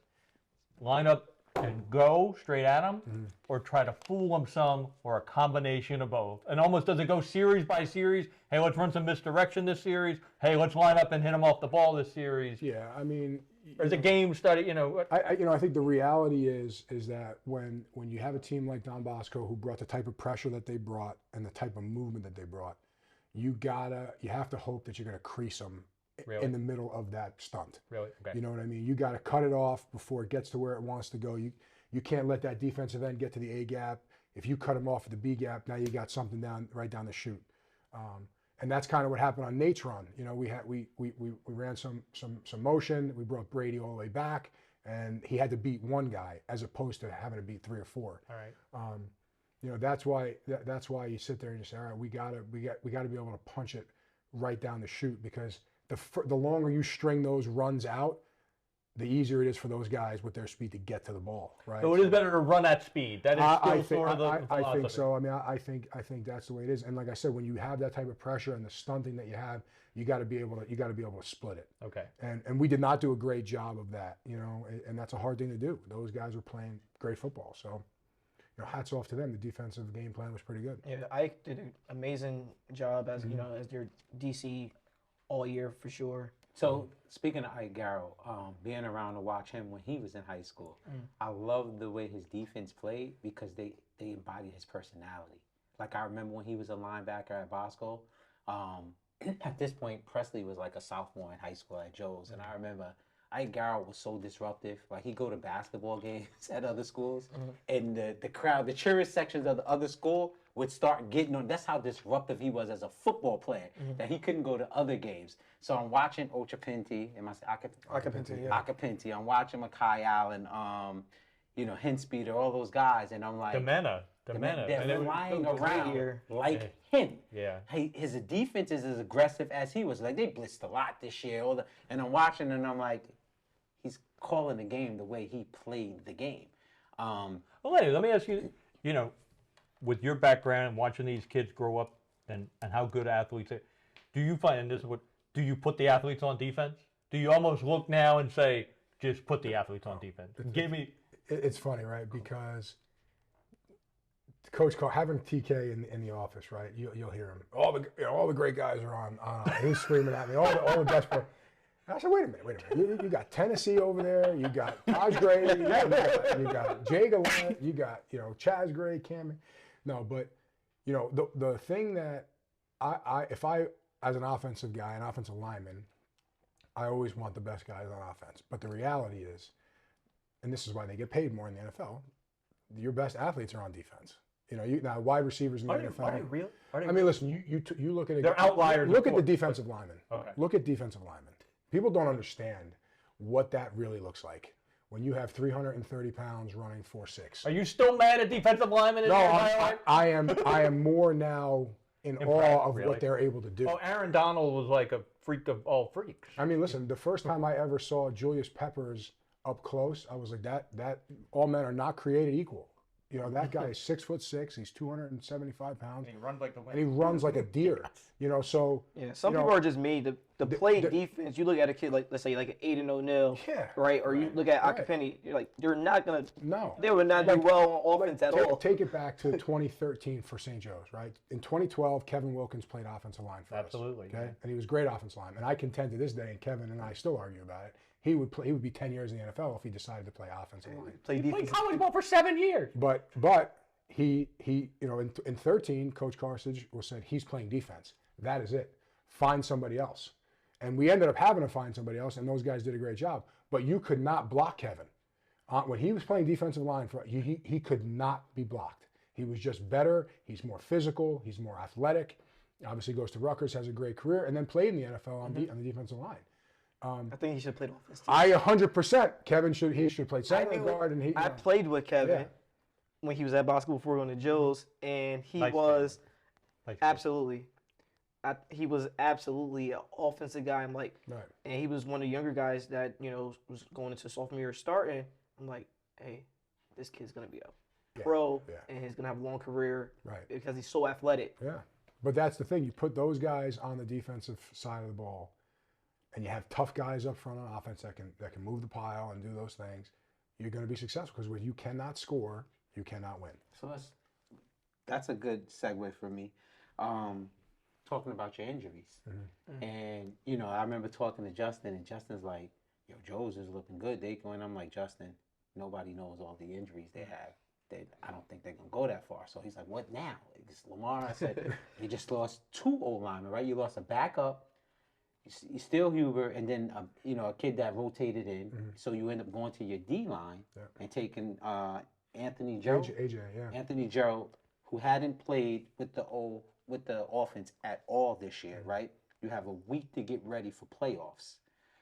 line up and go straight at them, or try to fool them some, or a combination of both? And almost, does it go series by series? Hey, let's run some misdirection this series. Hey, let's line up and hit them off the ball this series. Yeah, I mean, or is it game study? You know, I think the reality is that when you have a team like Don Bosco, who brought the type of pressure that they brought and the type of movement that they brought, you have to hope that you're going to crease them in the middle of that stunt. Really? Okay. You know what I mean? You got to cut it off before it gets to where it wants to go. You can't let that defensive end get to the A gap. If you cut him off at the B gap, now you got something right down the chute. And that's kind of what happened on Nate's run. You know, we ran some motion. We brought Brady all the way back, and he had to beat one guy as opposed to having to beat 3 or 4. All right. You know, that's why you sit there and you say, all right, we got to be able to punch it right down the chute, because the longer you string those runs out, the easier it is for those guys with their speed to get to the ball, right? So it is better to run at speed. That is still sort of the philosophy. I think so. I mean, I think that's the way it is. And like I said, when you have that type of pressure and the stunting that you have, you got to be able to split it. Okay. And we did not do a great job of that, you know, and that's a hard thing to do. Those guys were playing great football, so you know, hats off to them. The defensive game plan was pretty good. Yeah, Ike did an amazing job as you know, as your DC all year for sure. So speaking of Ike Garrow, being around to watch him when he was in high school, I loved the way his defense played because they embodied his personality. Like I remember when he was a linebacker at Bosco, at this point Presley was like a sophomore in high school at Joe's, and I remember Ike Garrow was so disruptive. Like he'd go to basketball games at other schools, and the crowd, the cheerist sections of the other school would start getting on. That's how disruptive he was as a football player, that he couldn't go to other games. So I'm watching Ochapinti, Akapinti. I'm watching Makai Allen, you know, Hinspeeder, all those guys, and I'm like, Demena. they're lying around like him. Yeah. His defense is as aggressive as he was. Like they blitzed a lot this year. And I'm watching, and I'm like, he's calling the game the way he played the game. Well, anyway, let me ask you, you know, with your background and watching these kids grow up and how good athletes are, do you find, and this is what, do you put the athletes on defense? Do you almost look now and say, just put the athletes on defense? Give me. It's funny, right? Because Coach Carr, having TK in the office, right? You'll hear him. All the great guys are on. He's screaming at me. All the best players. I said, wait a minute. You got Tennessee over there. You got Taj Gray. You got Jay Gallant. You got, you know, Chaz Gray, Cam. No, but you know the thing that if I as an offensive guy, an offensive lineman, I always want the best guys on offense. But the reality is, and this is why they get paid more in the NFL, your best athletes are on defense. You know, now wide receivers in the NFL. Are they real? I mean, listen, you look at it. They're outliers. Look at the defensive linemen. Okay. Look at defensive linemen. People don't understand what that really looks like when you have 330 pounds running 4.6. Are you still mad at defensive linemen? No, I am more now in awe of what they're able to do. Oh, Aaron Donald was like a freak of all freaks. I mean, listen, the first time I ever saw Julius Peppers up close, I was like, that all men are not created equal. You know, that guy is 6'6", he's 275 pounds. And he runs like the wind. And he runs like a deer. You know, so yeah, some people are just made to play defense. You look at a kid like, let's say, like an Aiden O'Neal, right? Or you look at Akapeni, you're like, they're not gonna. No, they would not do well on offense at all. Take it back to 2013 for St. Joe's, right? In 2012, Kevin Wilkins played offensive line for us. Absolutely. Okay, and he was a great offensive line. And I contend to this day, and Kevin and I still argue about it. He would be 10 years in the NFL if he decided to play offensive line. He played college ball for 7 years. But he you know, in 13, Coach Carthage said he's playing defense. That is it. Find somebody else. And we ended up having to find somebody else, and those guys did a great job. But you could not block Kevin. When he was playing defensive line, he could not be blocked. He was just better. He's more physical. He's more athletic. Obviously goes to Rutgers, has a great career, and then played in the NFL on the defensive line. I think he should have played offense too. I 100%. Kevin should play center guard, and I played with Kevin when he was at basketball before going to Joe's, and he was absolutely. He was absolutely an offensive guy. I'm like, and he was one of the younger guys that, you know, was going into sophomore year starting. I'm like, hey, this kid's gonna be a pro, and he's gonna have a long career, because he's so athletic. Yeah, but that's the thing. You put those guys on the defensive side of the ball, and you have tough guys up front on offense that can move the pile and do those things. You're going to be successful, because when you cannot score, you cannot win. So that's a good segue for me. Talking about your injuries. And, you know, I remember talking to Justin, and Justin's like, yo, Joe's is looking good. And I'm like, Justin, nobody knows all the injuries they have. I don't think they're going to go that far. So he's like, what now? It's Lamar. I said, you just lost 2 O-linemen, right? You lost a backup. you still Huber, and then a kid that rotated in. So you end up going to your D line and taking Anthony Gerald. AJ, yeah. Anthony Gerald, who hadn't played with the offense at all this year, right? You have a week to get ready for playoffs,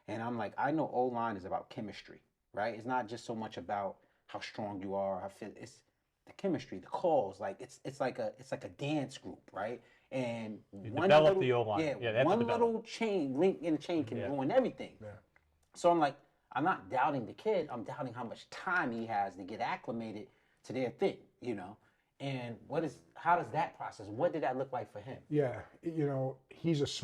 and I'm like, I know O-line is about chemistry, right? It's not just so much about how strong you are, how fit. It's the chemistry, the calls. Like it's like a dance group, right? And one develop little, the O-line. Yeah, one little link in the chain can ruin everything. Yeah. So I'm like, I'm not doubting the kid. I'm doubting how much time he has to get acclimated to their thing, And how does that process? What did that look like for him? Yeah,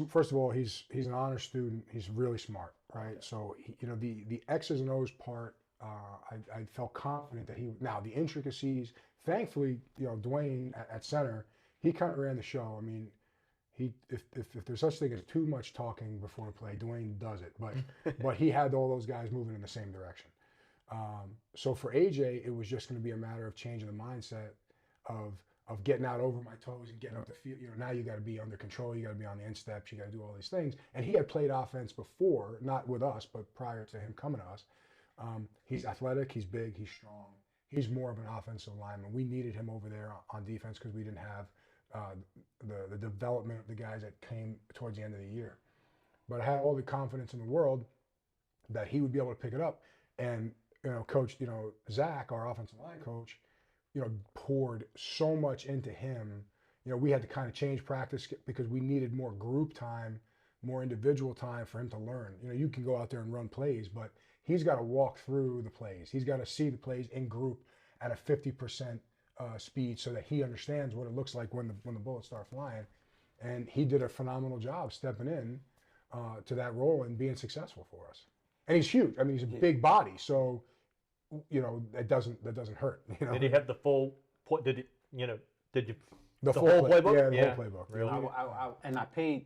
first of all, he's an honor student. He's really smart, right? So the X's and O's part, I felt confident that now the intricacies. Thankfully, Dwayne at center, he kind of ran the show. I mean, if there's such thing as too much talking before play, Dwayne does it. But he had all those guys moving in the same direction. So for AJ, it was just going to be a matter of changing the mindset of getting out over my toes and getting up the field. Now you got to be under control. You got to be on the insteps. You got to do all these things. And he had played offense before, not with us, but prior to him coming to us. He's athletic. He's big. He's strong. He's more of an offensive lineman. We needed him over there on defense because we didn't have the development of the guys that came towards the end of the year. But I had all the confidence in the world that he would be able to pick it up. And Coach, Zach, our offensive line coach, poured so much into him. We had to kind of change practice because we needed more group time, more individual time for him to learn. You can go out there and run plays, but he's got to walk through the plays. He's got to see the plays in group at a 50% speed so that he understands what it looks like when the bullets start flying. And he did a phenomenal job stepping in to that role and being successful for us. And he's huge. I mean, he's a big body, so that doesn't hurt. Did he have the full? Did you? The whole playbook? playbook? Yeah, the whole playbook. Really? I paid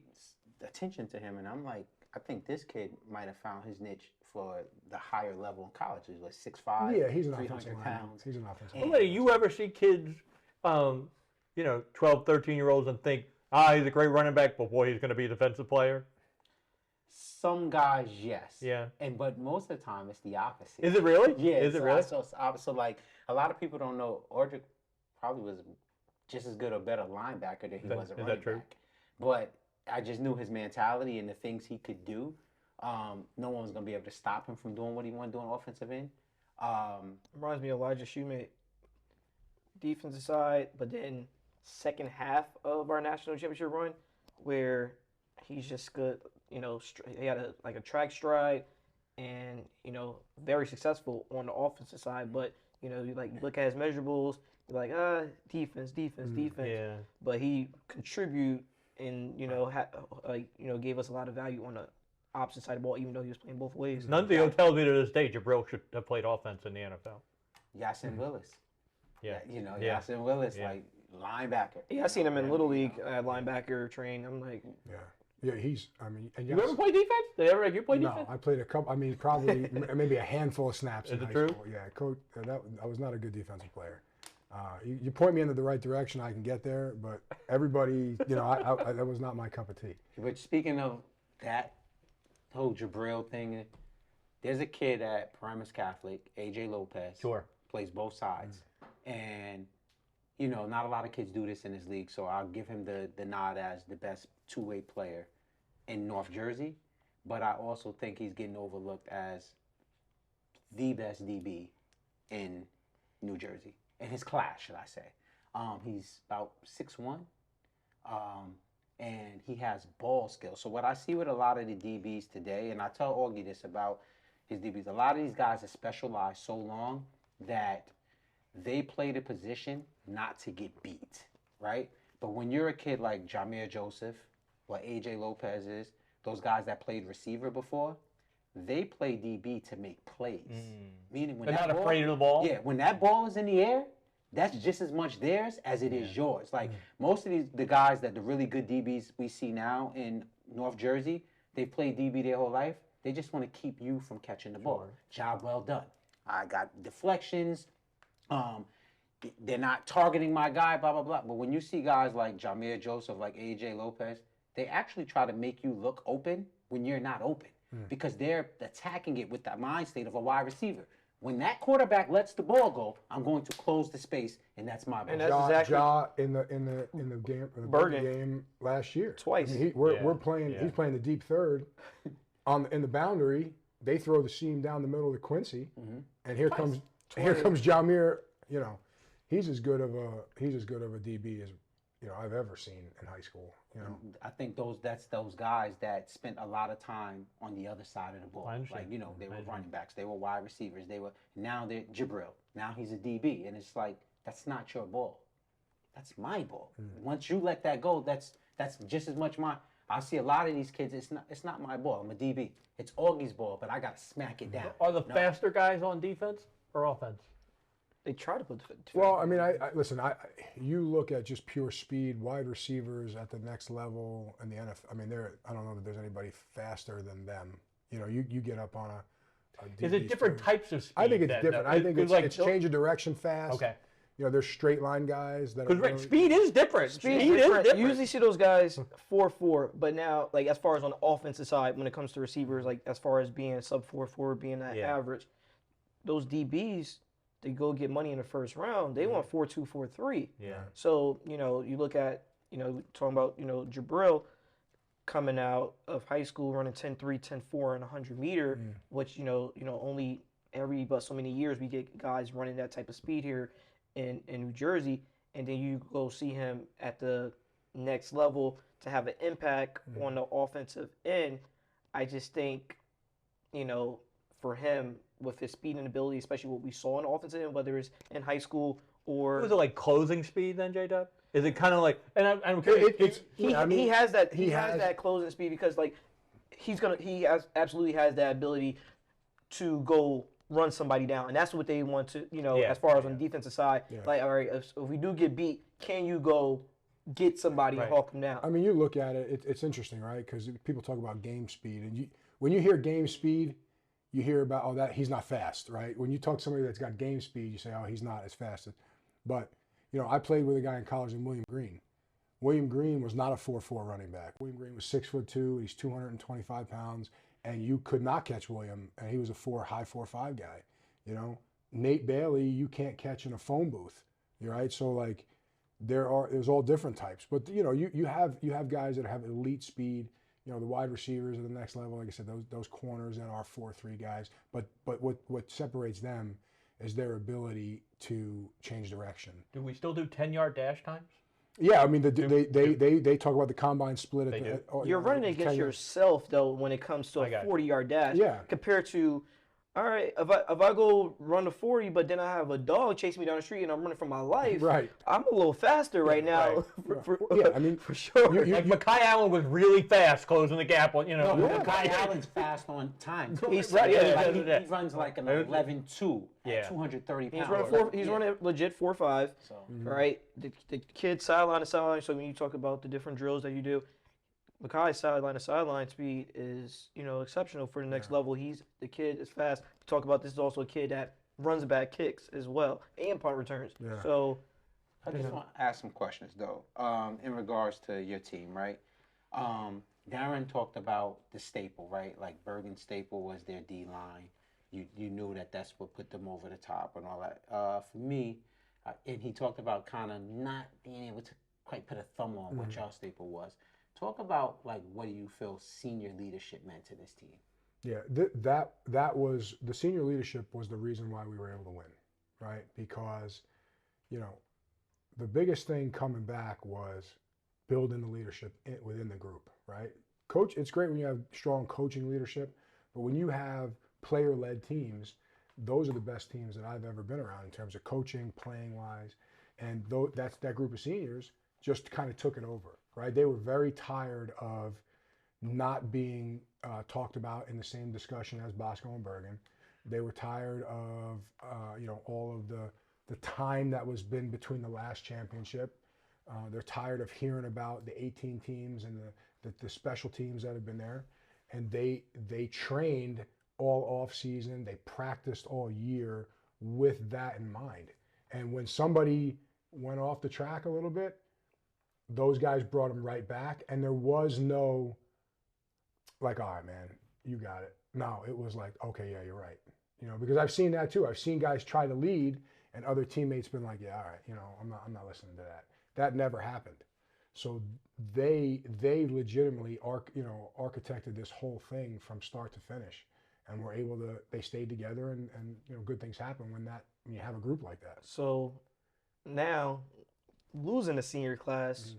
attention to him, and I'm like, I think this kid might have found his niche for the higher level in college. He's like 6'5". Yeah, he's an 300 offensive lineman. pounds. He's an offensive Well, lineman. do you ever see kids, 12, 13-year-olds and think, he's a great running back, but boy, he's going to be a defensive player? Some guys, yes. Yeah. But most of the time, it's the opposite. Is it really? Yeah. Is it really? So like, a lot of people don't know, Audric probably was just as good or better linebacker than he was a running back. But I just knew his mentality and the things he could do. No one was going to be able to stop him from doing what he wanted to do on offensive end. Reminds me of Elijah Shoemate. Defensive side, but then second half of our national championship run, where he's just good. He had a track stride, and very successful on the offensive side. But you look at his measurables, you're like, defense. Yeah. But he contribute and gave us a lot of value on the opposite side of the ball, even though he was playing both ways. None of you tells me to this day Jabril should have played offense in the NFL. Yasin Willis. Yeah. Yasin Willis, like linebacker. Yeah, I seen him in Little League linebacker train. I'm like, Yeah, and You ever play defense? You play defense? No, I played a couple. I mean, probably maybe a handful of snaps in Is it high true? school. Yeah, coach. I was not a good defensive player. You point me in the right direction, I can get there. But everybody, that was not my cup of tea. But speaking of that whole Jabril thing, there's a kid at Paramus Catholic, AJ Lopez. Sure. Plays both sides. And, not a lot of kids do this in this league, so I'll give him the nod as the best two-way player in North Jersey. But I also think he's getting overlooked as the best DB in New Jersey, in his class, should I say. He's about 6'1", and he has ball skills. So what I see with a lot of the DBs today, and I tell Augie this about his DBs, a lot of these guys are specialized so long that they play the position not to get beat, right? But when you're a kid like Jameer Joseph, what AJ Lopez is, those guys that played receiver before, they play DB to make plays. Meaning when They're that not ball, afraid of the ball? Yeah, when that ball is in the air, that's just as much theirs as it is yours. Like most of the guys the really good DBs we see now in North Jersey, they've played DB their whole life. They just want to keep you from catching the ball. Job well done. I got deflections. They're not targeting my guy, blah, blah, blah. But when you see guys like Jameer Joseph, like AJ Lopez, they actually try to make you look open when you're not open because they're attacking it with the mind state of a wide receiver. When that quarterback lets the ball go, I'm going to close the space, and that's my ball. And that's exactly in the game, Bergen. game last year. Twice. I mean, we're playing. He's playing the deep third, in the boundary. They throw the seam down the middle of Quincy, and here comes Jameer. You know, he's as good of a DB as I've ever seen in high school. You know, I think that's those guys that spent a lot of time on the other side of the ball. Like, they were running backs, they were wide receivers, now they're Jabril. Now he's a DB, and it's like, that's not your ball. That's my ball. Once you let that go, that's just as much mine. I see a lot of these kids, it's not my ball. I'm a DB. It's Augie's ball, but I got to smack it down. Are the faster guys on defense or offense? they try to put the Well, I mean, listen. You look at just pure speed, wide receivers at the next level in the NFL. I mean, I don't know that there's anybody faster than them. You get up on a Is it different types of speed? I think it's different. I think it's change of direction fast. Okay. There's straight line guys that. Because speed is different. Speed is different. You usually see those guys 4.4, but now, like, as far as on the offensive side, when it comes to receivers, like as far as being sub 4.4, being that average, those DBs, they go get money in the first round. They want 4.2, 4.3. Yeah. So you look at talking about Jabril coming out of high school running 10.3, 10.4 and 100 meter, which only every but so many years we get guys running that type of speed here in New Jersey, and then you go see him at the next level to have an impact on the offensive end. I just think, for him with his speed and ability, especially what we saw in the offensive end, whether it's in high school or Was it like closing speed then, J-Dub? Is it kind of like? And I'm curious. he has that closing speed because he absolutely has that ability to go run somebody down, and that's what they want to as far as on the defensive side. Like, all right, if we do get beat, can you go get somebody and hawk them down? I mean, you look at it, it's interesting, right? Because people talk about game speed, and when you hear game speed, you hear about that he's not fast, right? When you talk to somebody that's got game speed, you say, oh, he's not as fast. But I played with a guy in college named William Green. William Green was not a 4.4 running back. William Green was 6'2", he's 225 pounds. And you could not catch William, and he was a high 4.5 guy. Nate Bailey, you can't catch in a phone booth, right? So like, there's all different types, but you have guys that have elite speed. The wide receivers at the next level, like I said, those corners that are 4.3 guys. But what separates them is their ability to change direction. Do we still do 10-yard dash times? Yeah, I mean, they talk about the combine split. You're running against yourself, though, when it comes to a 40-yard dash. Yeah. Compared to, all right, if I go run the 40, but then I have a dog chasing me down the street and I'm running for my life, right? I'm a little faster right now. I mean, for sure. Like Mekhi Allen was really fast closing the gap on, Mekhi Allen's fast on time. He's he runs like an 11.2 at 230 pounds. He's running legit 4.5, right? The kid sideline to sideline. So when you talk about the different drills that you do, Mekhi's sideline to sideline speed is exceptional for the next level. The kid is fast. Talk about this is also a kid that runs back kicks as well and punt returns. Yeah. So I just want to ask some questions though, in regards to your team, right? Darren talked about the staple, right? Like Bergen staple was their D line. You knew that's what put them over the top and all that. For me, and he talked about kind of not being able to quite put a thumb on what y'all staple was. Talk about like what do you feel senior leadership meant to this team? Yeah, that was the senior leadership was the reason why we were able to win, right? Because, the biggest thing coming back was building the leadership within the group, right? Coach, it's great when you have strong coaching leadership, but when you have player-led teams, those are the best teams that I've ever been around in terms of coaching, playing wise, and that group of seniors just kind of took it over. Right, they were very tired of not being talked about in the same discussion as Bosco and Bergen. They were tired of all of the time that was been between the last championship. They're tired of hearing about the 18 teams and the special teams that have been there. And they trained all off season. They practiced all year with that in mind. And when somebody went off the track a little bit, those guys brought him right back, and there was no like, all right, man, you got it. No, it was like, okay, yeah, you're right. Because I've seen that too. I've seen guys try to lead, and other teammates been like, yeah, all right, I'm not listening to that. That never happened. So they legitimately architected this whole thing from start to finish, and were able to. They stayed together, and good things happen when you have a group like that. So now, losing a senior class,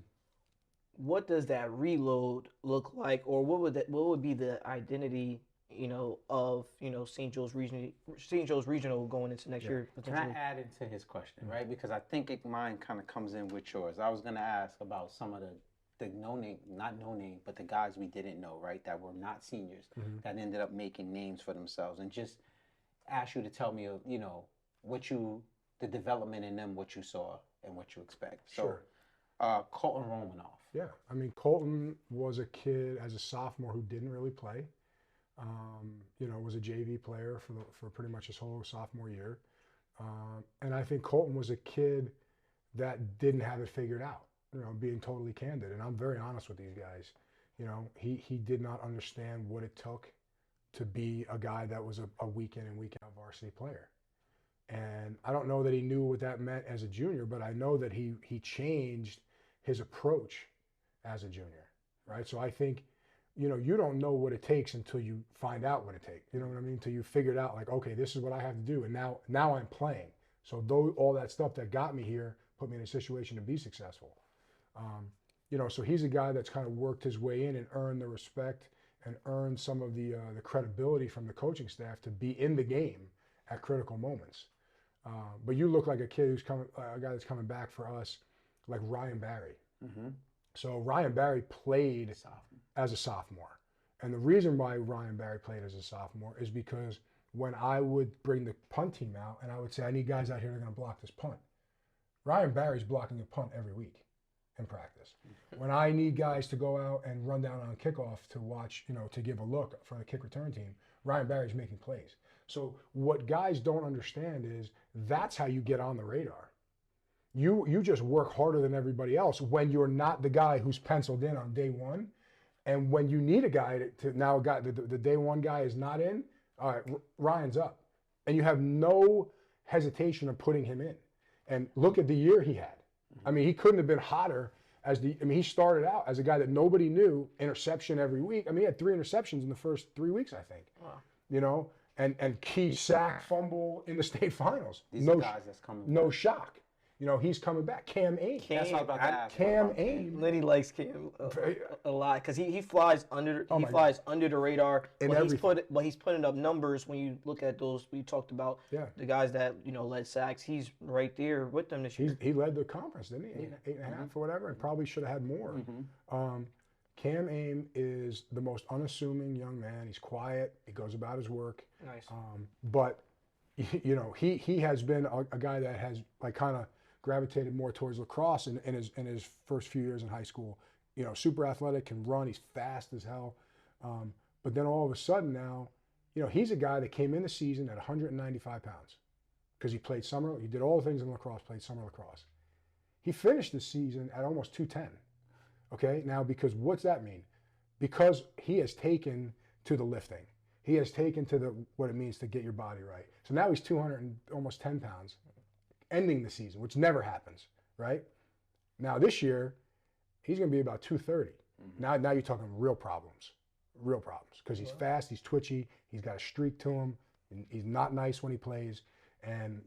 what does that reload look like, or what would be the identity, of St. Joe's Regional going into next year Can potentially? I add into his question, right? Because I think mine kind of comes in with yours. I was going to ask about some of the not no name, but the guys we didn't know, right? That were not seniors, that ended up making names for themselves, and just ask you to tell me, the development in them, what you saw and what you expect. Sure. So, Colton Romanoff. Yeah, I mean, Colton was a kid as a sophomore who didn't really play. Was a JV player for pretty much his whole sophomore year. And I think Colton was a kid that didn't have it figured out, being totally candid. And I'm very honest with these guys. He did not understand what it took to be a guy that was a week in and week out varsity player. And I don't know that he knew what that meant as a junior, but I know that he changed his approach as a junior, right? So I think, you don't know what it takes until you find out what it takes. You know what I mean? Until you figured out, like, okay, this is what I have to do, and now I'm playing. So all that stuff that got me here put me in a situation to be successful. So he's a guy that's kind of worked his way in and earned the respect and earned some of the credibility from the coaching staff to be in the game at critical moments. But you look like a kid a guy that's coming back for us, like Ryan Barry. So Ryan Barry played as a sophomore. And the reason why Ryan Barry played as a sophomore is because when I would bring the punt team out and I would say, I need guys out here that are going to block this punt, Ryan Barry's blocking a punt every week in practice. When I need guys to go out and run down on kickoff to watch, to give a look for the kick return team, Ryan Barry's making plays. So what guys don't understand is that's how you get on the radar. You just work harder than everybody else when you're not the guy who's penciled in on day one. And when you need a guy the day one guy is not in, all right, Ryan's up. And you have no hesitation of putting him in. And look at the year he had. I mean, he couldn't have been hotter he started out as a guy that nobody knew, interception every week. I mean, he had 3 interceptions in the first 3 weeks, I think. Wow. And key sack fumble in the state finals. These are guys that's coming No back. shock. He's coming back. Cam Ames. That's what I was about to ask. Cam Ames. Lenny likes Cam a lot because he flies under the radar. But he's putting up numbers when you look at those we talked about. Yeah. The guys that led sacks. He's right there with them this year. He led the conference, didn't he? 8.5 or whatever, and probably should have had more. Cam Ames is the most unassuming young man. He's quiet. He goes about his work. Nice. But he has been a guy that has kind of gravitated more towards lacrosse in his first few years in high school. Super athletic, can run, he's fast as hell. But then all of a sudden now, he's a guy that came in the season at 195 pounds because he did all the things in lacrosse, played summer lacrosse. He finished the season at almost 210. Okay, now because what's that mean? Because he has taken to the lifting. He has taken to what it means to get your body right. So now he's almost 10 pounds. Ending the season, which never happens, right? Now this year, he's going to be about 230. Now you're talking real problems, because he's fast, he's twitchy, he's got a streak to him, and he's not nice when he plays, and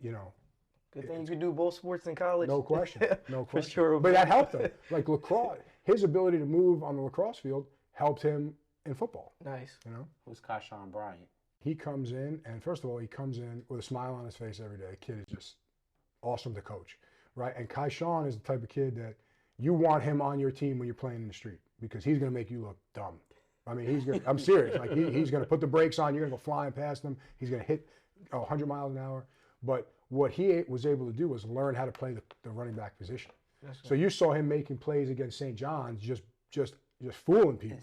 Good thing you could do both sports in college. No question, no question. For sure. But that helped him. Like lacrosse, his ability to move on the lacrosse field helped him in football. Nice. Who's Kashawn Bryant? He comes in, and first of all, he comes in with a smile on his face every day. The kid is just awesome to coach, right? And Kashawn is the type of kid that you want him on your team when you're playing in the street because he's going to make you look dumb. I mean, I'm serious. Like he's going to put the brakes on. You're going to go flying past him. He's going to hit 100 miles an hour. But what he was able to do was learn how to play the running back position. So you saw him making plays against St. John's, just fooling people.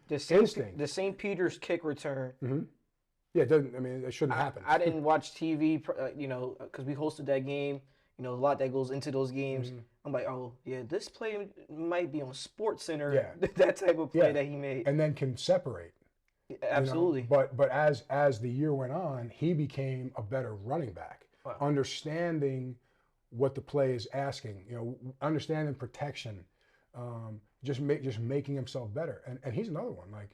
Instinct. The St. Peter's kick return. Yeah, it doesn't. I mean, it shouldn't happen. I didn't watch TV, because we hosted that game. a lot that goes into those games. Mm-hmm. I'm like, oh yeah, this play might be on Sports Center. Yeah. That type of play Yeah. that he made. And then can separate. Absolutely. You know? But as the year went on, he became a better running back, Wow. understanding what the play is asking. Understanding protection, just making himself better. And he's another one. Like,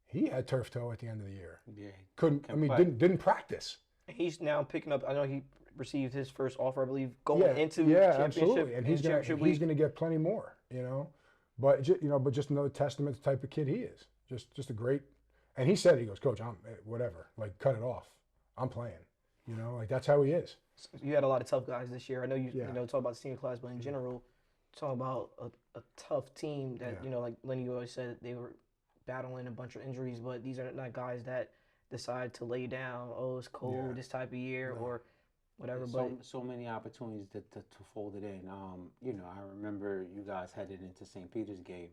he had turf toe at the end of the year. Yeah. Didn't practice. He's now picking up. I know he received his first offer, I believe, going into championship. Absolutely. And he's going to get plenty more. But just another testament to the type of kid he is. Just a great. And he said, he goes, Coach, I'm whatever. Like, cut it off. I'm playing. Like, that's how he is. You had a lot of tough guys this year. I know you talk about the senior class, but in general, talk about a tough team that like Lenny always said, they were battling a bunch of injuries, but these are not guys that decide to lay down. Oh, it's cold this type of year or whatever. So many opportunities to fold it in. I remember you guys headed into St. Peter's game,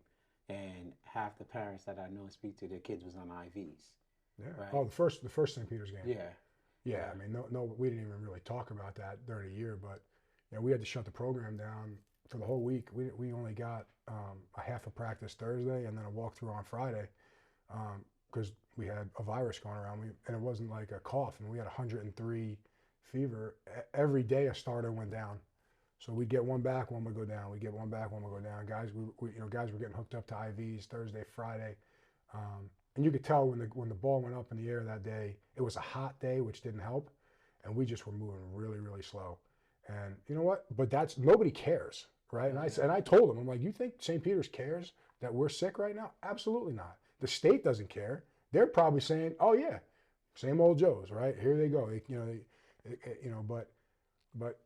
and half the parents that I know and speak to, their kids was on IVs. Yeah. Right? Oh, the first St. Peter's game. Yeah. Yeah. I mean, no, we didn't even really talk about that during the year, but we had to shut the program down for the whole week. We only got a half a practice Thursday and then a walkthrough on Friday because we had a virus going around. And it wasn't like a cough, and we had 103 fever. Every day a starter went down. So we'd get one back, one would go down. We'd get one back, one would go down. Guys, guys were getting hooked up to IVs Thursday, Friday, and you could tell when the ball went up in the air that day. It was a hot day, which didn't help, and we just were moving really, really slow. And you know what? But nobody cares, right? And I told him, I'm like, you think St. Peter's cares that we're sick right now? Absolutely not. The state doesn't care. They're probably saying, oh yeah, same old Joes, right? Here they go. But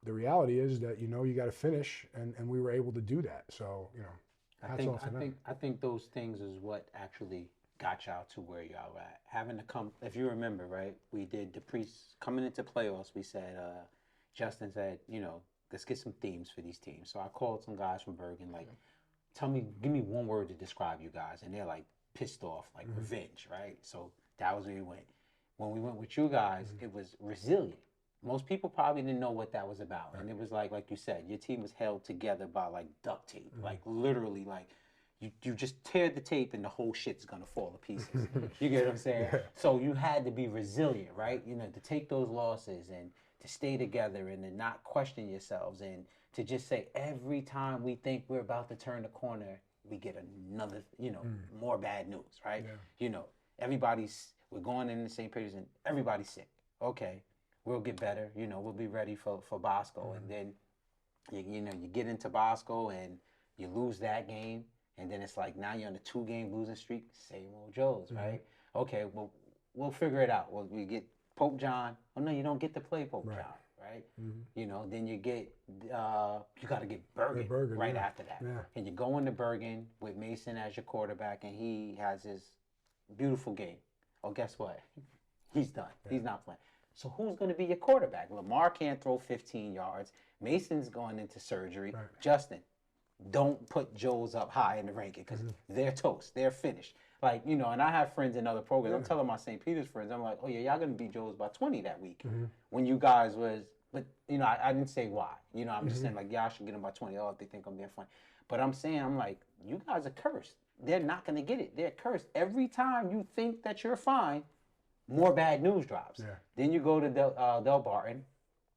the reality is that you got to finish, and we were able to do that. So I think those things is what actually got y'all to where y'all at. Having to come, if you remember, right? We did coming into playoffs. We said, Justin said, let's get some themes for these teams. So I called some guys from Bergen, like, give me one word to describe you guys, and they're like pissed off, like revenge, right? So that was where we went. When we went with you guys, it was resilient. Most people probably didn't know what that was about. Right. And it was like you said, your team was held together by like duct tape, like literally like you just tear the tape and the whole shit's gonna fall to pieces. You get what I'm saying? Yeah. So you had to be resilient, right? To take those losses and to stay together and to not question yourselves and to just say every time we think we're about to turn the corner, we get another, more bad news, right? Yeah. We're going into St. Peter's and everybody's sick. Okay. We'll get better, we'll be ready for Bosco. And then, you get into Bosco and you lose that game. And then it's like, now you're on a 2-game losing streak, same old Joes, right? Okay, well, we'll figure it out. Well, we get Pope John. Oh, no, you don't get to play Pope John, right? Then you get, you got to get Bergen right after that. Yeah. And you go into Bergen with Mason as your quarterback, and he has his beautiful game. Oh, guess what? He's done. Yeah. He's not playing. So who's going to be your quarterback? Lamar can't throw 15 yards. Mason's going into surgery. Right. Justin, don't put Joes up high in the ranking because they're toast. They're finished. Like, and I have friends in other programs. I'm telling my St. Peter's friends, I'm like, oh, yeah, y'all going to beat Joes by 20 that week. When you guys was, but, I didn't say why. I'm just saying, like, y'all should get them by 20. Oh, if they think I'm being funny. But I'm saying, I'm like, you guys are cursed. They're not going to get it. They're cursed. Every time you think that you're fine, more bad news drops. Yeah. Then you go to Del Barton,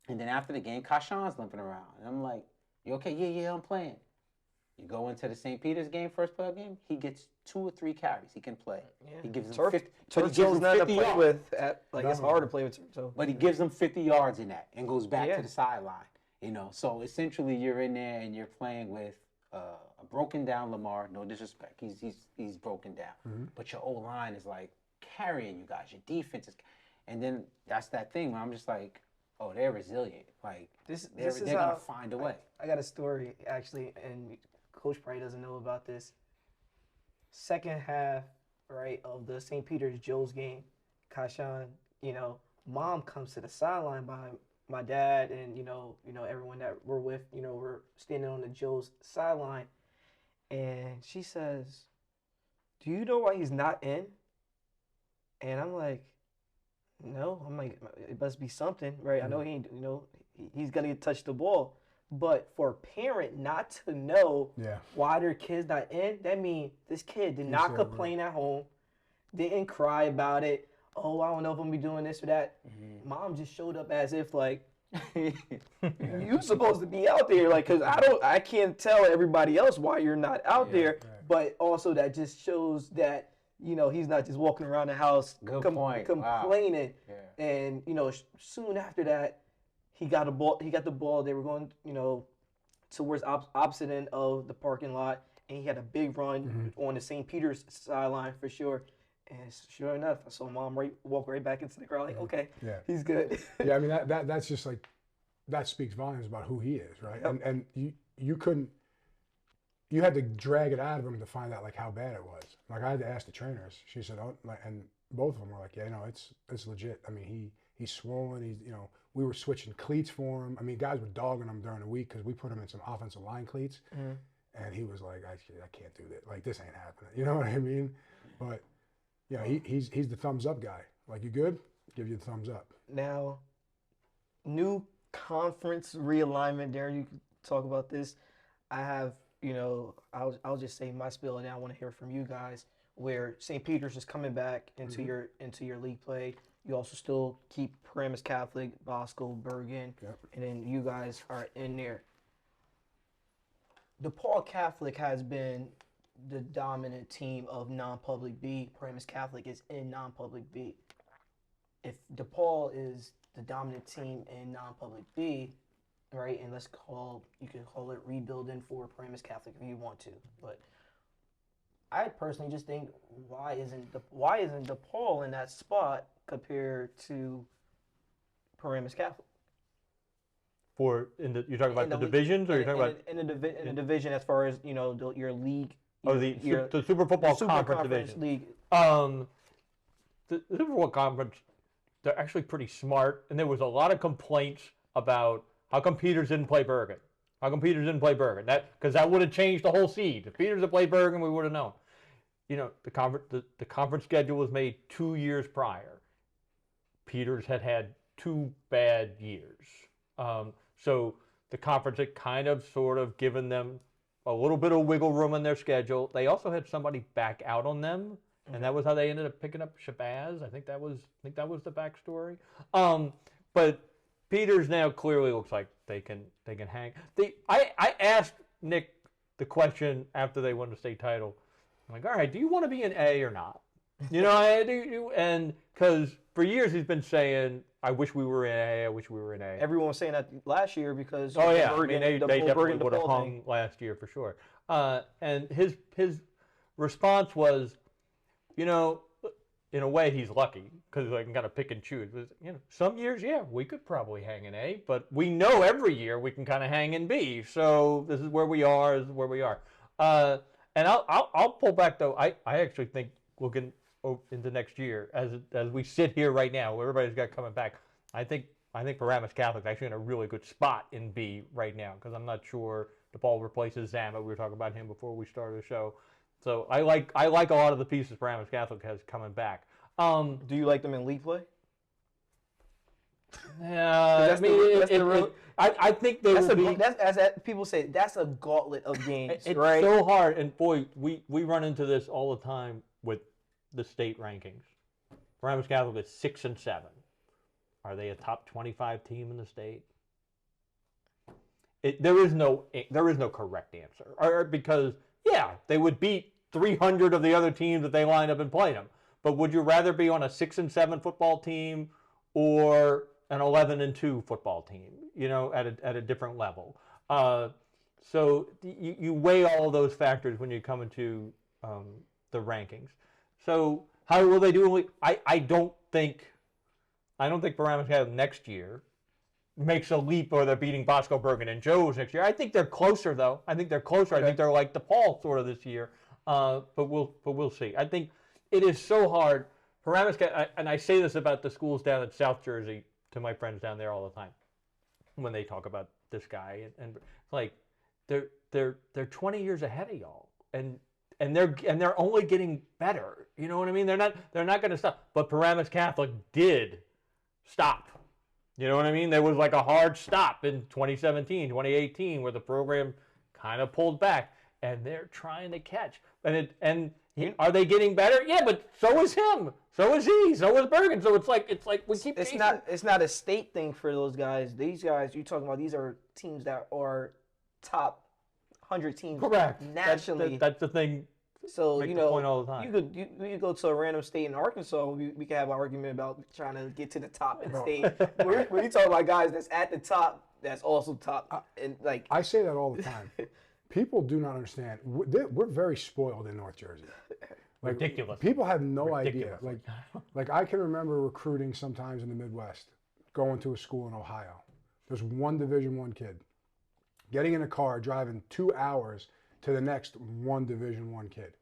and then after the game, Kashan's limping around. And I'm like, you okay? Yeah, I'm playing. You go into the St. Peter's game, first playoff game, he gets 2 or 3 carries. He can play. Yeah. He gives them 50. Turf Joe's not to play with. It's hard to play with Turf. But he gives them 50 yards in that and goes back to the sideline. So essentially you're in there and you're playing with a broken down Lamar. No disrespect, he's broken down. But your O-line is like carrying you guys. Your defense is, and then that's that thing where I'm just like, oh, they're resilient. Like they're gonna find a way. I got a story actually, and Coach probably doesn't know about this. Second half, right, of the St. Peter's Joes game, Kashan, mom comes to the sideline by my dad and everyone that we're with. We're standing on the Joes sideline, and she says, "Do you know why he's not in?" And I'm like, no. I'm like, it must be something, right? I know he ain't, he's gonna touch the ball. But for a parent not to know why their kid's not in, that means this kid did not complain at home, didn't cry about it. Oh, I don't know if I'm gonna be doing this or that. Mom just showed up as if like you supposed to be out there, like, cause I can't tell everybody else why you're not out there. But also that just shows that, you know, he's not just walking around the house complaining. Wow. And, you know, soon after that, he got the ball. They were going, you know, towards opposite end of the parking lot, and he had a big run on the St. Peter's sideline for sure. And sure enough, I saw Mom walk right back into the crowd. Like, okay, he's good. Yeah, I mean that's just like, that speaks volumes about who he is, right? Yep. And you couldn't. You had to drag it out of him to find out like how bad it was. Like I had to ask the trainers. She said, "Oh," and both of them were like, "Yeah, no, it's legit." I mean, he's swollen. He's, you know, we were switching cleats for him. I mean, guys were dogging him during the week because we put him in some offensive line cleats, and he was like, "I can't do that. Like this ain't happening." You know what I mean? But yeah, he's the thumbs up guy. Like, you good? Give you the thumbs up. Now, new conference realignment. Darren, you can talk about this. I have. You know, I'll just say my spiel, and I want to hear from you guys. Where St. Peter's is coming back into your league play. You also still keep Paramus Catholic, Bosco, Bergen, and then you guys are in there. DePaul Catholic has been the dominant team of non-public B. Paramus Catholic is in non-public B. If DePaul is the dominant team in non-public B, right, and you can call it rebuilding for Paramus Catholic if you want to, but I personally just think why isn't DePaul in that spot compared to Paramus Catholic? You're talking about the divisions, or you're talking about in the division as far as, you know, your league? The Super Football Conference division. League. The Super Football Conference, they're actually pretty smart, and there was a lot of complaints about how come Peters didn't play Bergen. How come Peters didn't play Bergen? Because that would have changed the whole seed. If Peters had played Bergen, we would have known. You know, the conference schedule was made 2 years prior. Peters had 2 bad years. So the conference had kind of sort of given them a little bit of wiggle room in their schedule. They also had somebody back out on them, and that was how they ended up picking up Shabazz. I think that was the backstory. But Peters now clearly looks like they can hang. I asked Nick the question after they won the state title. I'm like, all right, do you want to be an A or not? You know, and because for years he's been saying, I wish we were in A, I wish we were in A. Everyone was saying that last year because Bergen, they definitely would have hung last year for sure. And his response was, you know, in a way he's lucky because I can kind of pick and choose. But, you know, some years, yeah, we could probably hang in A, but we know every year we can kind of hang in B. So this is where we are. This is where we are. And I'll pull back though. I actually think looking into next year as we sit here right now, where everybody's got coming back, I think Paramus Catholic's actually in a really good spot in B right now because I'm not sure DePaul replaces Zama. We were talking about him before we started the show. So I like a lot of the pieces Paramus Catholic has coming back. Do you like them in league play? Yeah, I think they will be. As people say, that's a gauntlet of games. It's right? so hard, and boy, we run into this all the time with the state rankings. Paramus Catholic is 6 and 7. Are they a top 25 team in the state? There is no correct answer, because yeah, they would beat 300 of the other teams that they lined up and played them. But would you rather be on a 6 and 7 football team or an 11 and 2 football team? You know, at a different level. So you weigh all those factors when you come into the rankings. So how will they do? I don't think Paramus Catholic next year makes a leap, or they're beating Bosco, Bergen, and Joe's next year. I think they're closer though. I think they're closer. Okay. I think they're like DePaul sort of this year. But we'll see. I think it is so hard. Paramus Catholic, and I say this about the schools down in South Jersey to my friends down there all the time when they talk about this guy, and like they're 20 years ahead of y'all, and they're only getting better. You know what I mean? They're not going to stop. But Paramus Catholic did stop. You know what I mean? There was like a hard stop in 2017, 2018, where the program kind of pulled back, and they're trying to catch. Are they getting better? Yeah, but so is him. So is he. So is Bergen. So it's like we keep. It's not a state thing for those guys. These guys you're talking about, these are teams that are top 100 teams. Correct. Nationally. That's the thing. So Make the point all the time. you could go to a random state in Arkansas. We could have an argument about trying to get to the top in the state. When you talk about guys that's at the top, that's also top. And like I say that all the time. People do not understand. We're very spoiled in North Jersey. Like, ridiculous. People have no Ridiculous. idea. Like I can remember recruiting sometimes in the Midwest, going to a school in Ohio. There's one Division I kid. Getting in a car, driving 2 hours to the next one Division I kid.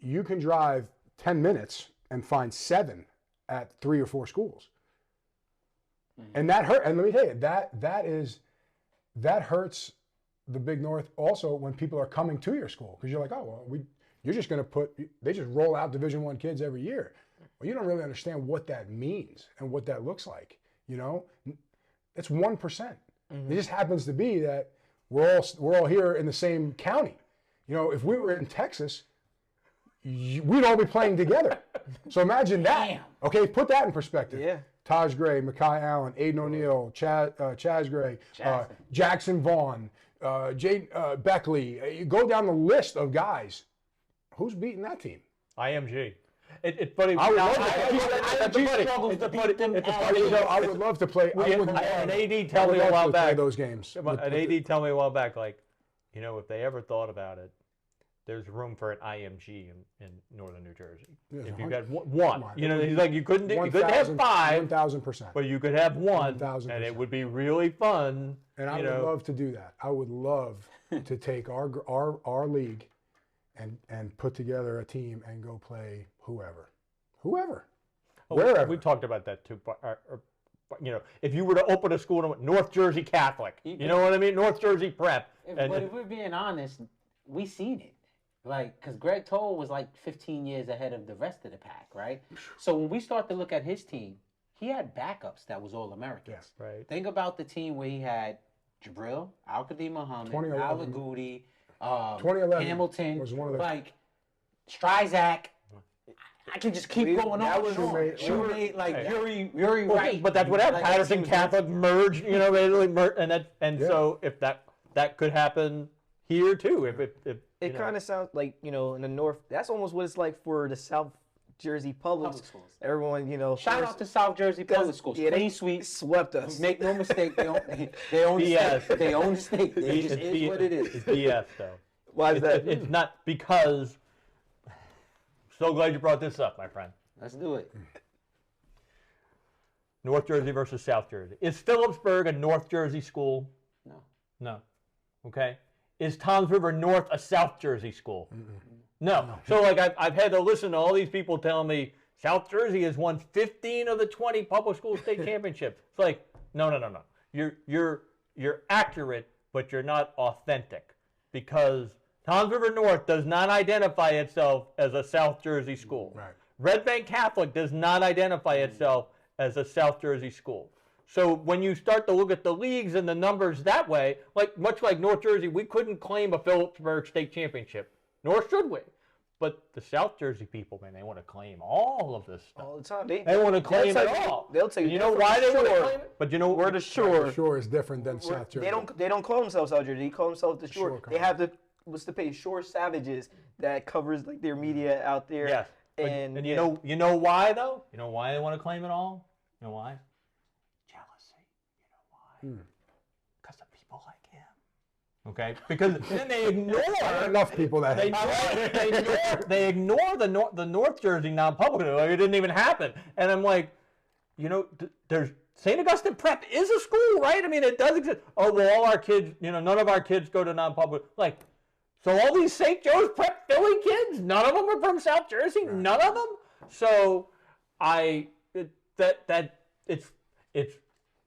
You can drive 10 minutes and find 7 at 3 or 4 schools. And that hurt. And let me tell you, that hurts the Big North also when people are coming to your school, because you're like, oh, well, you're just going to they just roll out Division I kids every year. Well, you don't really understand what that means and what that looks like. You know, it's 1%. It just happens to be that we're all here in the same county. You know, if we were in Texas, we'd all be playing together. So imagine that. Damn. Okay, put that in perspective. Yeah. Taj Gray, Mekhi Allen, Aiden O'Neal, Chaz Gray, Jackson Vaughn, Jay Beckley. You go down the list of guys. Who's beating that team? IMG. It's funny. I would love to play. An AD tell me a while back. Those games. An AD tell me a while back, like, you know, if they ever thought about it, there's room for an IMG in northern New Jersey. If you got one, you know, he's like, you couldn't have 5, 1,000%, but you could have 1, 1,000%. and it would be really fun. And I would love to do that. I would love to take our league and put together a team and go play whoever, wherever. We talked about that too. You know, if you were to open a school in North Jersey Catholic, you know what I mean? North Jersey Prep. But if we're being honest, we seen it. Like, because Greg Toll was like 15 years ahead of the rest of the pack, right? So when we start to look at his team, he had backups that was all Americans. Yes. Right. Think about the team where he had Jabril, Al-Qadim Muhammad, 2011. Al-Agudi, 2011 Hamilton, was one of the like Strizak. I can just keep going on. Shoemate, like Yuri Wright. But that's what happened. Like, Patterson Catholic merged, you know, basically merged, so if that could happen here too, if it kind of sounds like, you know, in the North, that's almost what it's like for the South Jersey public schools. Everyone, you know. Shout out to South Jersey public schools. Yeah, Clean sweep. Swept us. Make no mistake, they own the state. They own the state. It just is what it is. It's BS though. Why is that? It's not because. So glad you brought this up, my friend. Let's do it. North Jersey versus South Jersey. Is Phillipsburg a North Jersey school? No. No. Okay. Is Toms River North a South Jersey school? No. So like I've had to listen to all these people tell me South Jersey has won 15 of the 20 public school state championships. It's like no. You're accurate, but you're not authentic, because Toms River North does not identify itself as a South Jersey school. Right. Red Bank Catholic does not identify itself as a South Jersey school. So when you start to look at the leagues and the numbers that way, like much like North Jersey, we couldn't claim a Phillipsburg state championship, nor should we. But the South Jersey people, man, they want to claim all of this stuff. All the time. They want to claim it all. They'll tell you. You know why they want to claim it? But you know, we're the Shore. The Shore is different than South Jersey. They don't call themselves South Jersey. They call themselves the Shore. They have what's the page? Shore Savages, that covers like their media out there. Yes. And you know why though? You know why they want to claim it all? You know why? Jealousy. You know why? Because of people like him. Okay? Because then they ignore enough people that they ignore the North Jersey non-public. Like it didn't even happen. And I'm like, you know, there's St. Augustine Prep is a school, right? I mean, it does exist. Oh, well, all our kids, you know, none of our kids go to non-public. Like, so all these St. Joe's Prep Philly kids, none of them are from South Jersey. Right. None of them. So it's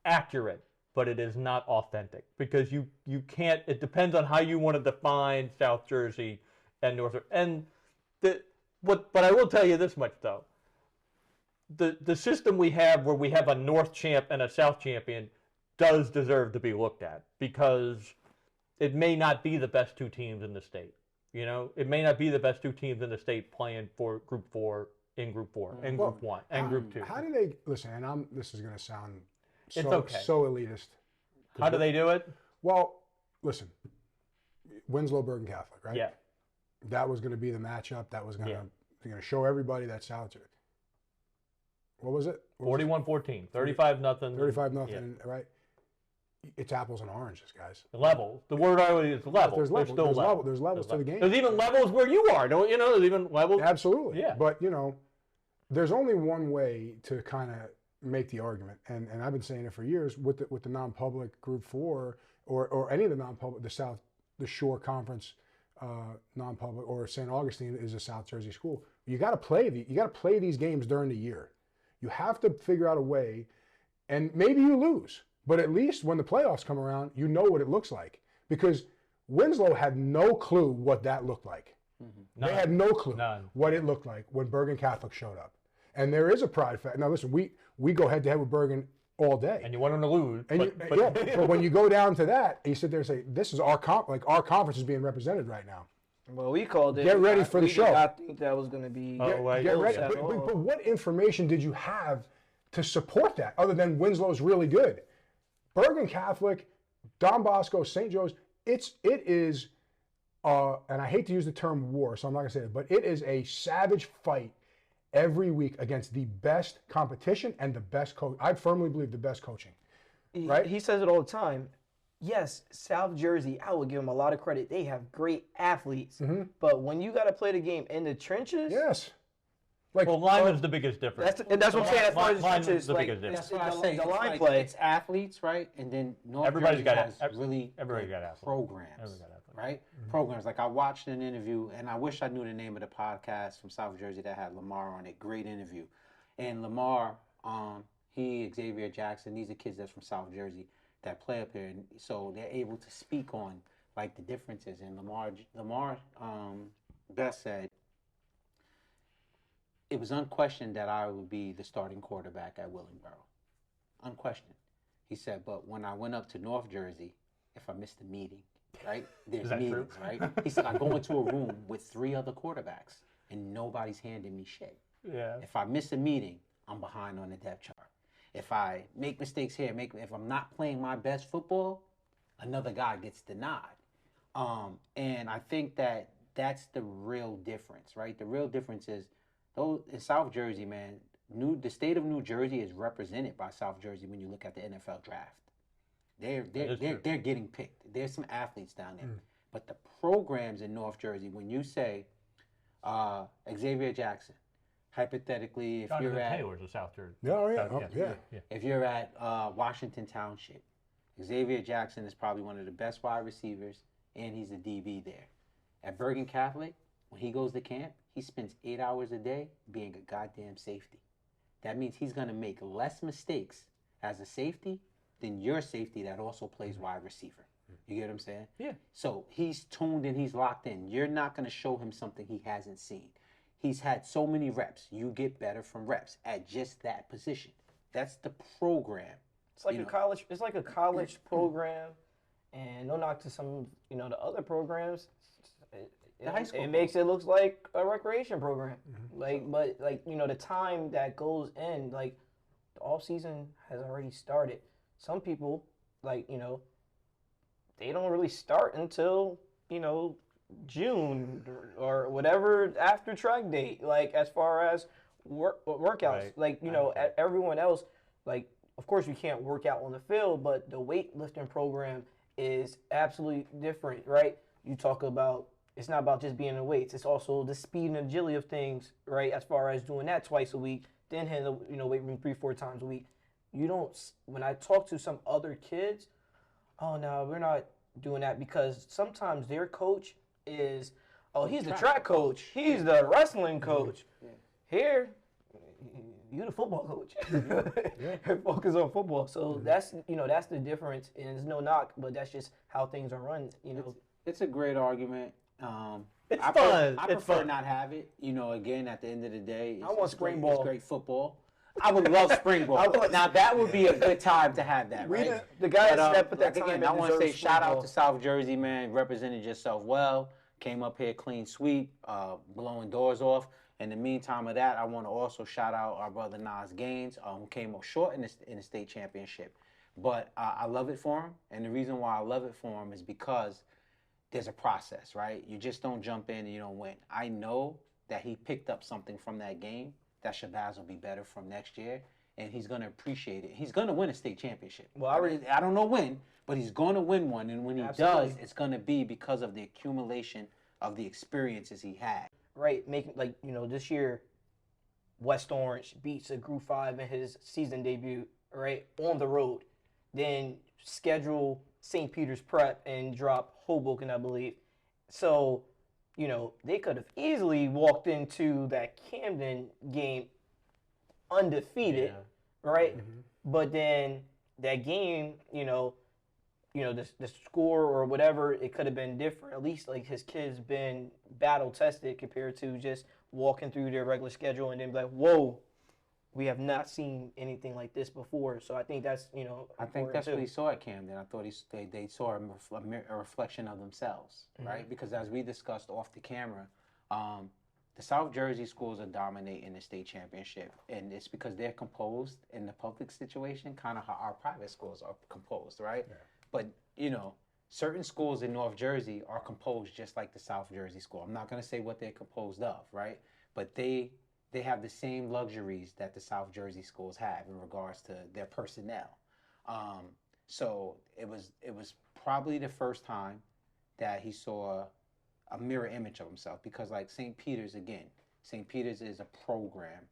accurate, but it is not authentic, because you can't. It depends on how you want to define South Jersey and North. And but I will tell you this much though. the system we have where we have a North champ and a South champion does deserve to be looked at, because it may not be the best two teams in the state. You know, it may not be the best two teams in the state playing for Group 4 in Group 4 and Group 1 and Group 2. How do they listen? And this is going to sound It's okay. so elitist. How do they do it? Well, listen, Winslow Bergen Catholic, right? Yeah. That was going to be the matchup. That was going Yeah. to show everybody that South. What was it? 41-14, 35-0. 35-0, right? It's apples and oranges, guys. Level. The word I would use is level. There's levels. Still level. There's levels to the game. There's even levels where you are. Don't you know? There's even levels. Absolutely. Yeah. But there's only one way to kind of make the argument, and I've been saying it for years with the non-public Group 4 or any of the non-public, the Shore Conference non-public, or St. Augustine is a South Jersey school. You got to play these games during the year. You have to figure out a way, and maybe you lose, but at least when the playoffs come around, you know what it looks like, because Winslow had no clue what that looked like. Mm-hmm. They had no clue what it looked like when Bergen Catholic showed up. And there is a pride factor. Now listen, we go head to head with Bergen all day. And you want them to lose. But when you go down to that, you sit there and say, this is our our conference is being represented right now. Well, we called it. Get ready for the show. I think that was going to be. Get ready. But what information did you have to support that, other than Winslow's really good? Bergen Catholic, Don Bosco, St. Joe's, it is, and I hate to use the term war, so I'm not going to say it, but it is a savage fight every week against the best competition and the best coach. I firmly believe the best coaching. Right? He says it all the time. Yes, South Jersey, I would give them a lot of credit. They have great athletes. Mm-hmm. But when you got to play the game in the trenches. Yes. Lineman's the biggest difference. That's what I'm saying. As far as the trenches, the biggest difference. That's what I say. The line play. It's athletes, right? And then Everybody's got really everybody got athletes. Programs, right? Mm-hmm. Programs. Like I watched an interview, and I wish I knew the name of the podcast from South Jersey that had Lamar on it. Great interview. And Lamar, Xavier Jackson, these are kids that's from South Jersey that play up here, and so they're able to speak on like the differences. And Lamar Best said it was unquestioned that I would be the starting quarterback at Willingboro. Unquestioned. He said, but when I went up to North Jersey, if I missed a meeting, right? There's meetings, right? He said, I go into a room with 3 other quarterbacks and nobody's handing me shit. Yeah. If I miss a meeting, I'm behind on the depth chart. If I make mistakes here, if I'm not playing my best football, another guy gets denied. And I think that's the real difference, right? The real difference is, though in South Jersey, man, the state of New Jersey is represented by South Jersey when you look at the NFL draft. They're getting picked. There's some athletes down there. But the programs in North Jersey, when you say Xavier Jackson, hypothetically, if you're at Taylor's of South Jersey. If you're at Washington Township, Xavier Jackson is probably one of the best wide receivers, and he's a DB there. At Bergen Catholic, when he goes to camp, he spends 8 hours a day being a goddamn safety. That means he's going to make less mistakes as a safety than your safety that also plays wide receiver. You get what I'm saying? Yeah. So he's tuned and he's locked in. You're not going to show him something he hasn't seen. He's had so many reps. You get better from reps at just that position. That's the program. It's like college. It's like a college program, and no knock to some, the other programs. It makes it look like a recreation program. But the time that goes in, like the off season has already started. Some people, they don't really start until June or whatever after track date. Like as far as workouts, everyone else, of course you can't work out on the field, but the weightlifting program is absolutely different, right? You talk about. It's not about just being in the weights. It's also the speed and agility of things, right? As far as doing that twice a week, then hitting the weight room 3-4 times a week. You don't. When I talk to some other kids, oh no, we're not doing that, because sometimes their coach is, he's the track coach. He's the wrestling coach. Yeah. Here, you the football coach. Focus on football. So that's the difference. And there's no knock, but that's just how things are run. It's a great argument. It's fun. I prefer not have it. Again, at the end of the day, I want spring ball. It's great football. I would love spring ball. Now that would be a good time to have that, right? The guys But, that put that like, time again, in I want to say deserve shout spring out ball. to South Jersey, man. Represented yourself well. Came up here clean sweep, blowing doors off. In the meantime of that, I want to also shout out our brother Nas Gaines, who came up short in the state championship. But I love it for him, and the reason why I love it for him is because there's a process, right? You just don't jump in and you don't win. I know that he picked up something from that game that Shabazz will be better from next year, and he's going to appreciate it. He's going to win a state championship. Well, I don't know when, but he's going to win one, and when he Absolutely. does, it's going to be because of the accumulation of the experiences he had. Right, making this year, West Orange beats a Group 5 in his season debut, right, on the road. Then schedule St. Peter's Prep and drop Hoboken, I believe. So, they could have easily walked into that Camden game undefeated, right? But then that game, the score or whatever, it could have been different. At least like his kids been battle tested compared to just walking through their regular schedule and then be like, whoa, we have not seen anything like this before. So I think that's I think that's what he saw at Camden. I thought they saw a reflection of themselves, right? Because as we discussed off the camera, the South Jersey schools are dominating the state championship, and it's because they're composed in the public situation, kind of how our private schools are composed, right? Yeah. But certain schools in North Jersey are composed just like the South Jersey school. I'm not going to say what they're composed of, right? But they have the same luxuries that the South Jersey schools have in regards to their personnel. So it was probably the first time that he saw a mirror image of himself, because like St. Peter's is a program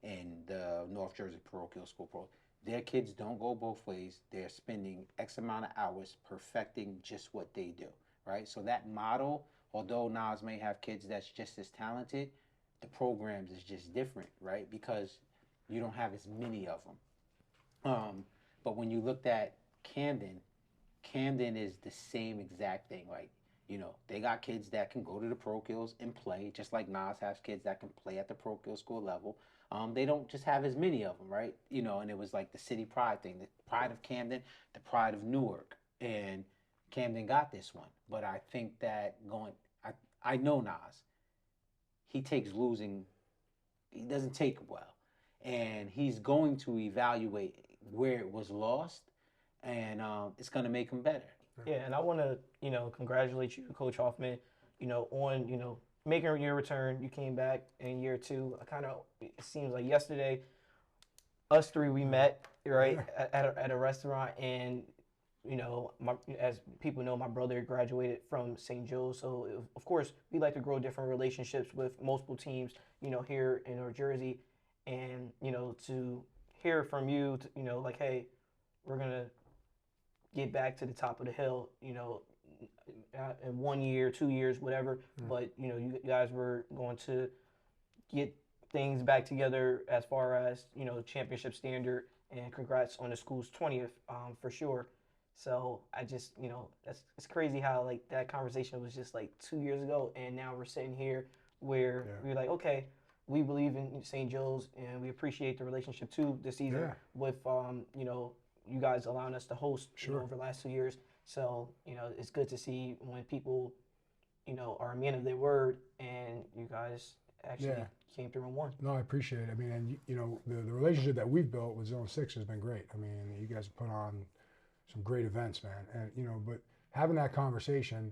in the North Jersey parochial school program. Their kids don't go both ways. They're spending X amount of hours perfecting just what they do, right? So that model, although Nas may have kids that's just as talented, the programs is just different, right? Because you don't have as many of them. But when you looked at Camden is the same exact thing. Like, they got kids that can go to the parochials and play, just like Nas has kids that can play at the parochial school level. They don't just have as many of them, right? And it was like the city pride thing, the pride of Camden, the pride of Newark. And Camden got this one. But I think that I know Nas. He takes losing, he doesn't take it well. And he's going to evaluate where it was lost, and it's going to make him better. Yeah, and I want to, congratulate you, Coach Hoffman, on, making your return. You came back in year 2. It seems like yesterday, us 3, we met, right, at a restaurant, and, as people know, my brother graduated from St. Joe's, so of course, we like to grow different relationships with multiple teams, here in North Jersey, and, to hear from you, like, hey, we're going to get back to the top of the hill, in 1 year, 2 years, whatever. But, you guys were going to get things back together as far as, championship standard, and congrats on the school's 20th, for sure. So I just, it's crazy how like that conversation was just like 2 years ago, and now we're sitting here where we're like, okay, we believe in St. Joe's and we appreciate the relationship too this season with, you guys allowing us to host over the last 2 years. So, it's good to see when people, are a man of their word, and you guys actually came through and won. No, I appreciate it. I mean, and the relationship that we've built with Zone 6 has been great. I mean, you guys have put on some great events, man. And, but having that conversation,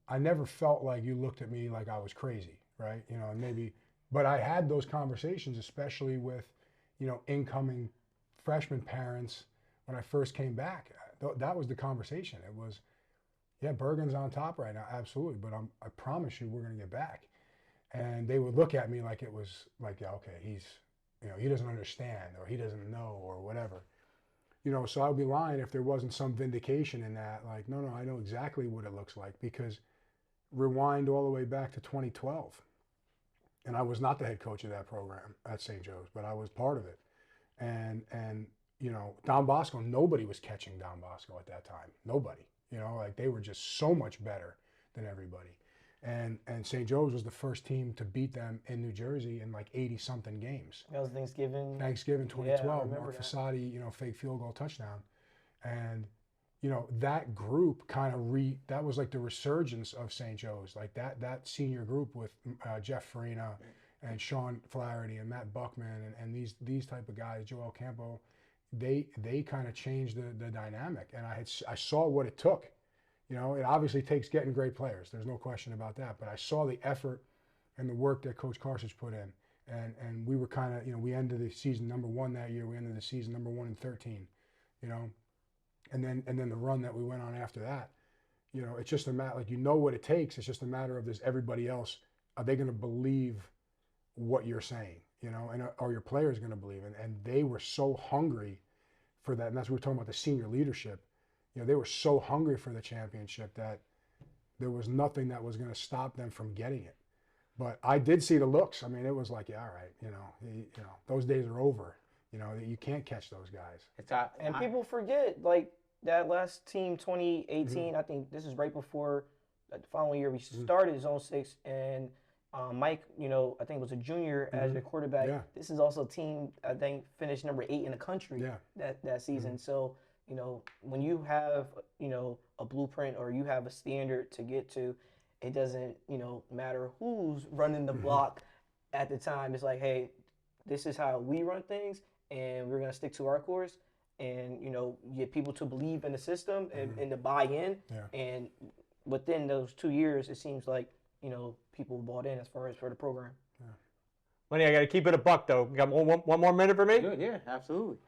I never felt like you looked at me like I was crazy, right? And maybe, but I had those conversations, especially with, incoming freshman parents when I first came back. That was the conversation. It was, yeah, Bergen's on top right now, absolutely, but I promise you we're going to get back. And they would look at me like it was like, yeah, okay, he's, he doesn't understand, or he doesn't know, or whatever. So I would be lying if there wasn't some vindication in that. Like, no, I know exactly what it looks like, because rewind all the way back to 2012. And I was not the head coach of that program at St. Joe's, but I was part of it. And Don Bosco, nobody was catching Don Bosco at that time. Nobody. Like they were just so much better than everybody. And St. Joe's was the first team to beat them in New Jersey in like 80-something games. That was Thanksgiving. Thanksgiving 2012, Yeah, Mark that. Fasadi, fake field goal touchdown. And, that group kind of that was like the resurgence of St. Joe's. Like that senior group with Jeff Farina and Sean Flaherty and Matt Buckman and these type of guys, Joel Campo, they kind of changed the dynamic. And I saw what it took. It obviously takes getting great players. There's no question about that. But I saw the effort and the work that Coach Carthage put in. And we were kind of, we ended the season number 1 that year. We ended the season number 1 in 13, and then the run that we went on after that. It's just a matter, like, what it takes. It's just a matter of, does everybody else, are they going to believe what you're saying, and are your players going to believe? And they were so hungry for that. And that's what we're talking about, the senior leadership. They were so hungry for the championship that there was nothing that was going to stop them from getting it. But I did see the looks. I mean, it was like, yeah, all right, those days are over. You can't catch those guys. And people forget, like, that last team, 2018, I think this is right before the following year we started Zone 6, and Mike, I think was a junior as a quarterback. Yeah. This is also a team, I think, finished number 8 in the country that season. So, when you have, a blueprint or you have a standard to get to, it doesn't, matter who's running the block at the time. It's like, hey, this is how we run things, and we're going to stick to our course and, get people to believe in the system and to buy in. Yeah. And within those 2 years, it seems like, people bought in as far as for the program. Yeah. Lenny, I got to keep it a buck, though. You got one more minute for me? Good, yeah, absolutely.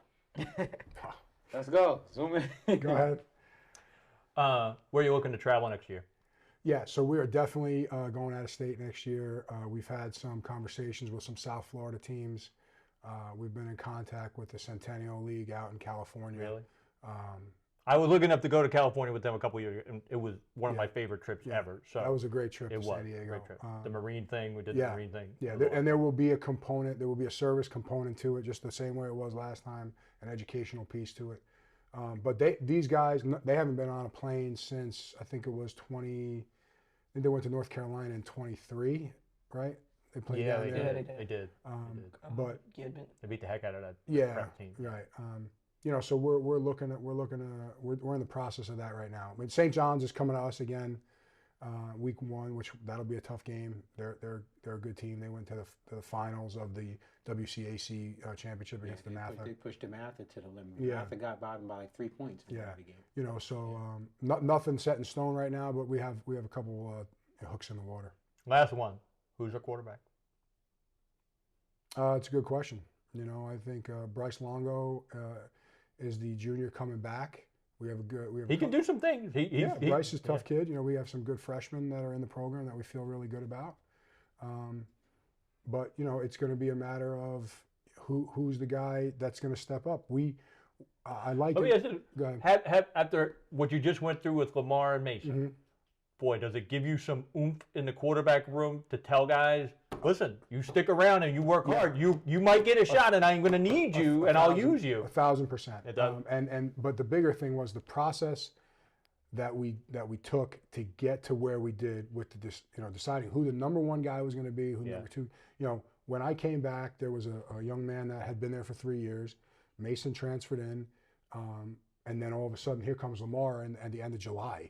Let's go. Zoom in. Go ahead. Where are you looking to travel next year? Yeah, so we are definitely going out of state next year. We've had some conversations with some South Florida teams. We've been in contact with the Centennial League out in California. Really? I was looking up to go to California with them a couple of years, and it was one of Yeah. my favorite trips ever. So that was a great trip it to was San Diego. a great trip. The Marine thing, we did the Marine thing. Yeah, and there will be a component, there will be a service component to it, just the same way it was last time, an educational piece to it. But these guys, they haven't been on a plane since, I think it was I think they went to North Carolina in 23, right? They played down there. They did. But They beat the heck out of that prep team. right. So we're in the process of that right now. I mean, St. John's is coming to us again, week 1, which that'll be a tough game. They're a good team. They went to the finals of the WCAC championship against the Matha. They pushed the Matha to the limit. Yeah. Matha got by them by like 3 points in every game. So nothing set in stone right now, but we have a couple hooks in the water. Last one. Who's our quarterback? It's a good question. I think Bryce Longo is the junior coming back. He can do some things. Bryce is a tough kid. We have some good freshmen that are in the program that we feel really good about. But it's going to be a matter of who's the guy that's going to step up. I like. Let me ask you, go ahead. after what you just went through with Lamar and Mason, boy, does it give you some oomph in the quarterback room to tell guys, listen, you stick around and you work hard. You might get a shot, and I'm going to need you, and I'll use you. 1,000%. It does. But the bigger thing was the process that we took to get to where we did with deciding who the number 1 guy was going to be, who number 2. When I came back, there was a young man that had been there for 3 years. Mason transferred in, and then all of a sudden, here comes Lamar at the end of July.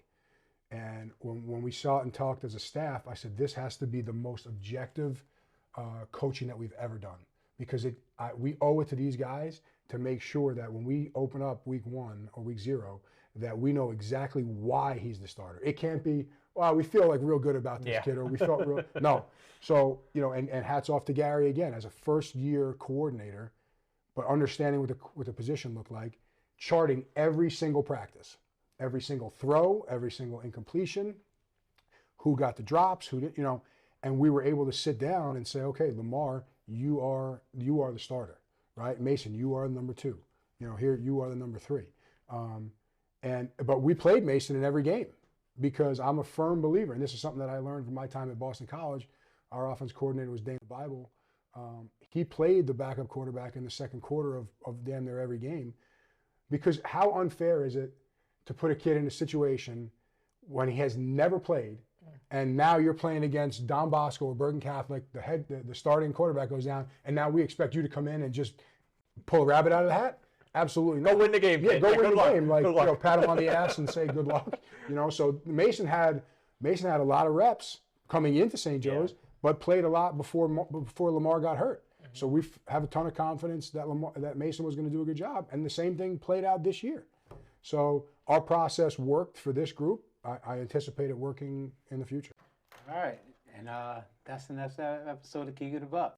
And when we saw it and talked as a staff, I said, this has to be the most objective coaching that we've ever done, because we owe it to these guys to make sure that when we open up week 1 or week 0, that we know exactly why he's the starter. It can't be, well, we feel like real good about this kid, or we felt real. No. So, and hats off to Gary again as a first-year coordinator, but understanding what the position looked like, charting every single practice, every single throw, every single incompletion, who got the drops, who did, and we were able to sit down and say, okay, Lamar, you are the starter, right? Mason, you are the number 2. Here you are the number 3. But we played Mason in every game, because I'm a firm believer, and this is something that I learned from my time at Boston College. Our offense coordinator was Dana Bible. He played the backup quarterback in the second quarter of damn near every game, because how unfair is it to put a kid in a situation when he has never played and now you're playing against Don Bosco or Bergen Catholic, the starting quarterback goes down, and now we expect you to come in and just pull a rabbit out of the hat? Absolutely not. Go win the game, Yeah, kid. go Yeah, win good the luck. game. Like, Good luck. pat him on the ass and say good luck. So Mason had a lot of reps coming into St. Joe's, but played a lot before Lamar got hurt. So we have a ton of confidence that Mason was going to do a good job, and the same thing played out this year. So our process worked for this group. I anticipate it working in the future. All right, and that's the next episode of Kick It Up.